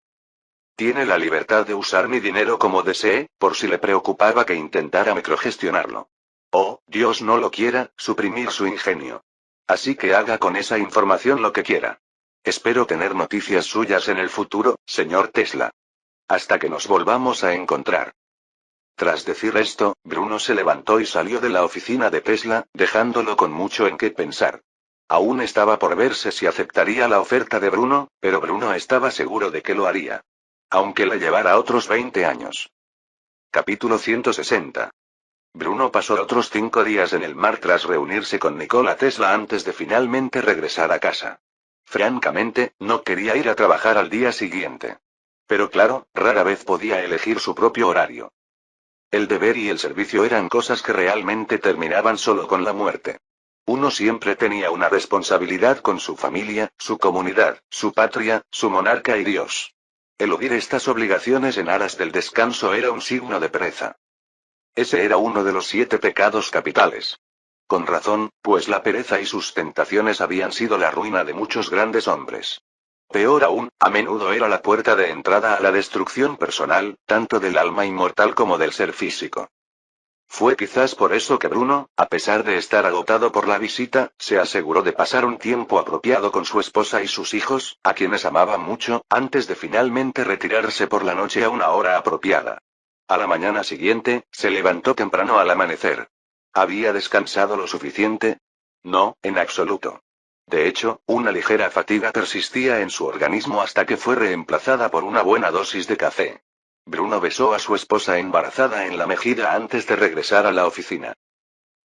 Tiene la libertad de usar mi dinero como desee, por si le preocupaba que intentara microgestionarlo. Oh, Dios no lo quiera, suprimir su ingenio. Así que haga con esa información lo que quiera. Espero tener noticias suyas en el futuro, señor Tesla. Hasta que nos volvamos a encontrar. Tras decir esto, Bruno se levantó y salió de la oficina de Tesla, dejándolo con mucho en qué pensar. Aún estaba por verse si aceptaría la oferta de Bruno, pero Bruno estaba seguro de que lo haría. Aunque le llevara otros 20 años. Capítulo 160. Bruno pasó otros 5 días en el mar tras reunirse con Nikola Tesla antes de finalmente regresar a casa. Francamente, no quería ir a trabajar al día siguiente. Pero claro, rara vez podía elegir su propio horario. El deber y el servicio eran cosas que realmente terminaban solo con la muerte. Uno siempre tenía una responsabilidad con su familia, su comunidad, su patria, su monarca y Dios. Eludir estas obligaciones en aras del descanso era un signo de pereza. Ese era uno de los 7 pecados capitales. Con razón, pues la pereza y sus tentaciones habían sido la ruina de muchos grandes hombres. Peor aún, a menudo era la puerta de entrada a la destrucción personal, tanto del alma inmortal como del ser físico. Fue quizás por eso que Bruno, a pesar de estar agotado por la visita, se aseguró de pasar un tiempo apropiado con su esposa y sus hijos, a quienes amaba mucho, antes de finalmente retirarse por la noche a una hora apropiada. A la mañana siguiente, se levantó temprano al amanecer. ¿Había descansado lo suficiente? No, en absoluto. De hecho, una ligera fatiga persistía en su organismo hasta que fue reemplazada por una buena dosis de café. Bruno besó a su esposa embarazada en la mejilla antes de regresar a la oficina.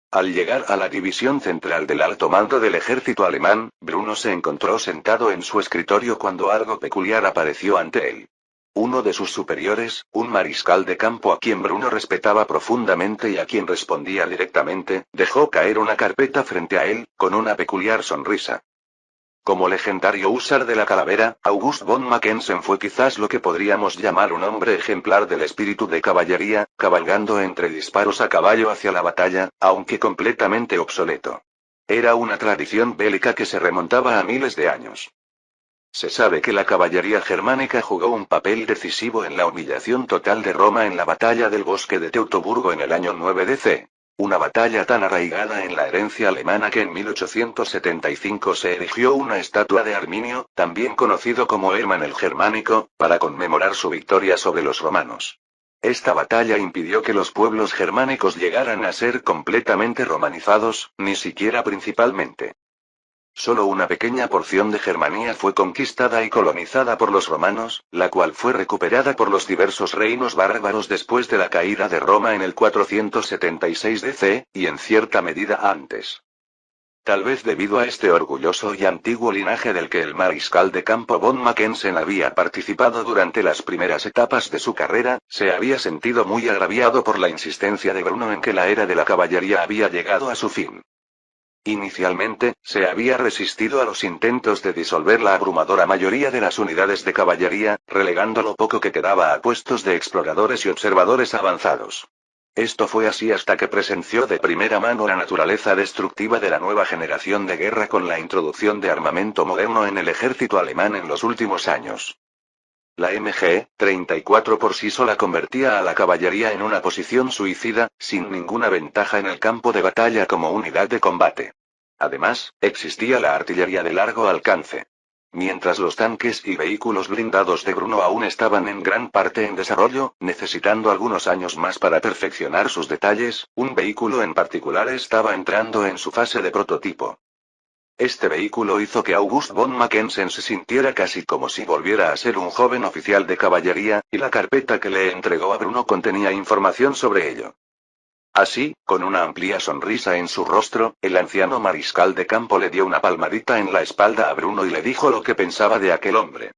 Al llegar a la división central del alto mando del ejército alemán, Bruno se encontró sentado en su escritorio cuando algo peculiar apareció ante él. Uno de sus superiores, un mariscal de campo a quien Bruno respetaba profundamente y a quien respondía directamente, dejó caer una carpeta frente a él, con una peculiar sonrisa. Como legendario húsar de la calavera, August von Mackensen fue quizás lo que podríamos llamar un hombre ejemplar del espíritu de caballería, cabalgando entre disparos a caballo hacia la batalla, aunque completamente obsoleto. Era una tradición bélica que se remontaba a miles de años. Se sabe que la caballería germánica jugó un papel decisivo en la humillación total de Roma en la batalla del bosque de Teutoburgo en el año 9 DC. Una batalla tan arraigada en la herencia alemana que en 1875 se erigió una estatua de Arminio, también conocido como Hermann el Germánico, para conmemorar su victoria sobre los romanos. Esta batalla impidió que los pueblos germánicos llegaran a ser completamente romanizados, ni siquiera principalmente. Solo una pequeña porción de Germania fue conquistada y colonizada por los romanos, la cual fue recuperada por los diversos reinos bárbaros después de la caída de Roma en el 476 DC, y en cierta medida antes. Tal vez debido a este orgulloso y antiguo linaje del que el mariscal de campo von Mackensen había participado durante las primeras etapas de su carrera, se había sentido muy agraviado por la insistencia de Bruno en que la era de la caballería había llegado a su fin. Inicialmente, se había resistido a los intentos de disolver la abrumadora mayoría de las unidades de caballería, relegando lo poco que quedaba a puestos de exploradores y observadores avanzados. Esto fue así hasta que presenció de primera mano la naturaleza destructiva de la nueva generación de guerra con la introducción de armamento moderno en el ejército alemán en los últimos años. La MG-34 por sí sola convertía a la caballería en una posición suicida, sin ninguna ventaja en el campo de batalla como unidad de combate. Además, existía la artillería de largo alcance. Mientras los tanques y vehículos blindados de Bruno aún estaban en gran parte en desarrollo, necesitando algunos años más para perfeccionar sus detalles, un vehículo en particular estaba entrando en su fase de prototipo. Este vehículo hizo que August von Mackensen se sintiera casi como si volviera a ser un joven oficial de caballería, y la carpeta que le entregó a Bruno contenía información sobre ello. Así, con una amplia sonrisa en su rostro, el anciano mariscal de campo le dio una palmadita en la espalda a Bruno y le dijo lo que pensaba de aquel hombre.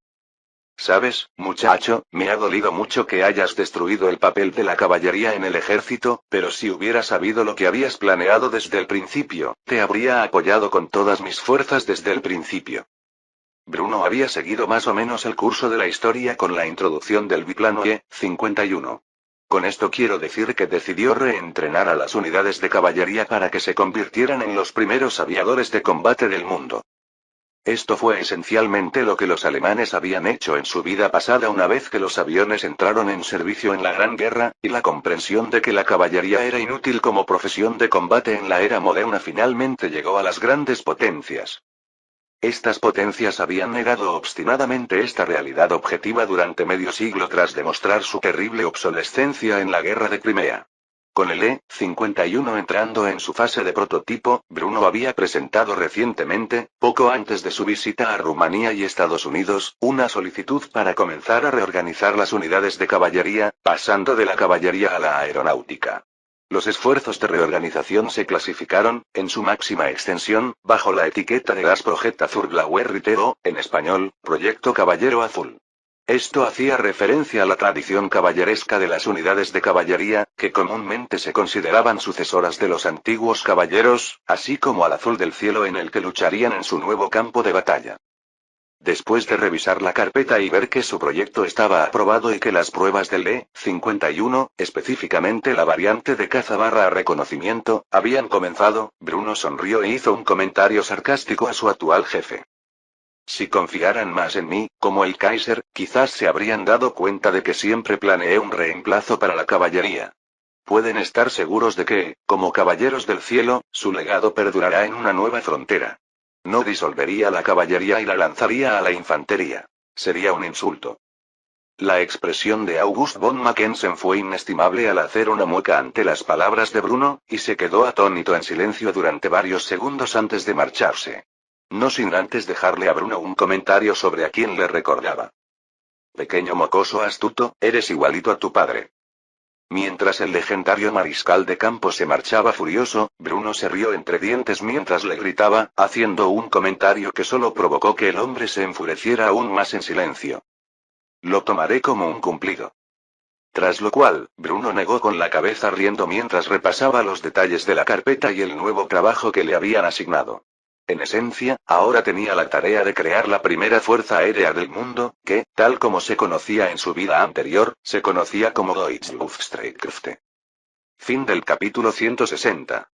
Sabes, muchacho, me ha dolido mucho que hayas destruido el papel de la caballería en el ejército, pero si hubiera sabido lo que habías planeado desde el principio, te habría apoyado con todas mis fuerzas desde el principio. Bruno había seguido más o menos el curso de la historia con la introducción del biplano E-51. Con esto quiero decir que decidió reentrenar a las unidades de caballería para que se convirtieran en los primeros aviadores de combate del mundo. Esto fue esencialmente lo que los alemanes habían hecho en su vida pasada una vez que los aviones entraron en servicio en la Gran Guerra, y la comprensión de que la caballería era inútil como profesión de combate en la era moderna finalmente llegó a las grandes potencias. Estas potencias habían negado obstinadamente esta realidad objetiva durante medio siglo tras demostrar su terrible obsolescencia en la Guerra de Crimea. Con el E-51 entrando en su fase de prototipo, Bruno había presentado recientemente, poco antes de su visita a Rumanía y Estados Unidos, una solicitud para comenzar a reorganizar las unidades de caballería, pasando de la caballería a la aeronáutica. Los esfuerzos de reorganización se clasificaron, en su máxima extensión, bajo la etiqueta de Das Projekt Azurblauer Ritero, en español, Proyecto Caballero Azul. Esto hacía referencia a la tradición caballeresca de las unidades de caballería, que comúnmente se consideraban sucesoras de los antiguos caballeros, así como al azul del cielo en el que lucharían en su nuevo campo de batalla. Después de revisar la carpeta y ver que su proyecto estaba aprobado y que las pruebas del E-51, específicamente la variante de caza /reconocimiento, habían comenzado, Bruno sonrió e hizo un comentario sarcástico a su actual jefe. Si confiaran más en mí, como el Kaiser, quizás se habrían dado cuenta de que siempre planeé un reemplazo para la caballería. Pueden estar seguros de que, como caballeros del cielo, su legado perdurará en una nueva frontera. No disolvería la caballería y la lanzaría a la infantería. Sería un insulto. La expresión de August von Mackensen fue inestimable al hacer una mueca ante las palabras de Bruno, y se quedó atónito en silencio durante varios segundos antes de marcharse. No sin antes dejarle a Bruno un comentario sobre a quién le recordaba. Pequeño mocoso astuto, eres igualito a tu padre. Mientras el legendario mariscal de campo se marchaba furioso, Bruno se rió entre dientes mientras le gritaba, haciendo un comentario que solo provocó que el hombre se enfureciera aún más en silencio. Lo tomaré como un cumplido. Tras lo cual, Bruno negó con la cabeza riendo mientras repasaba los detalles de la carpeta y el nuevo trabajo que le habían asignado. En esencia, ahora tenía la tarea de crear la primera fuerza aérea del mundo, que, tal como se conocía en su vida anterior, se conocía como Deutsche Luftstreitkräfte. Fin del capítulo 160.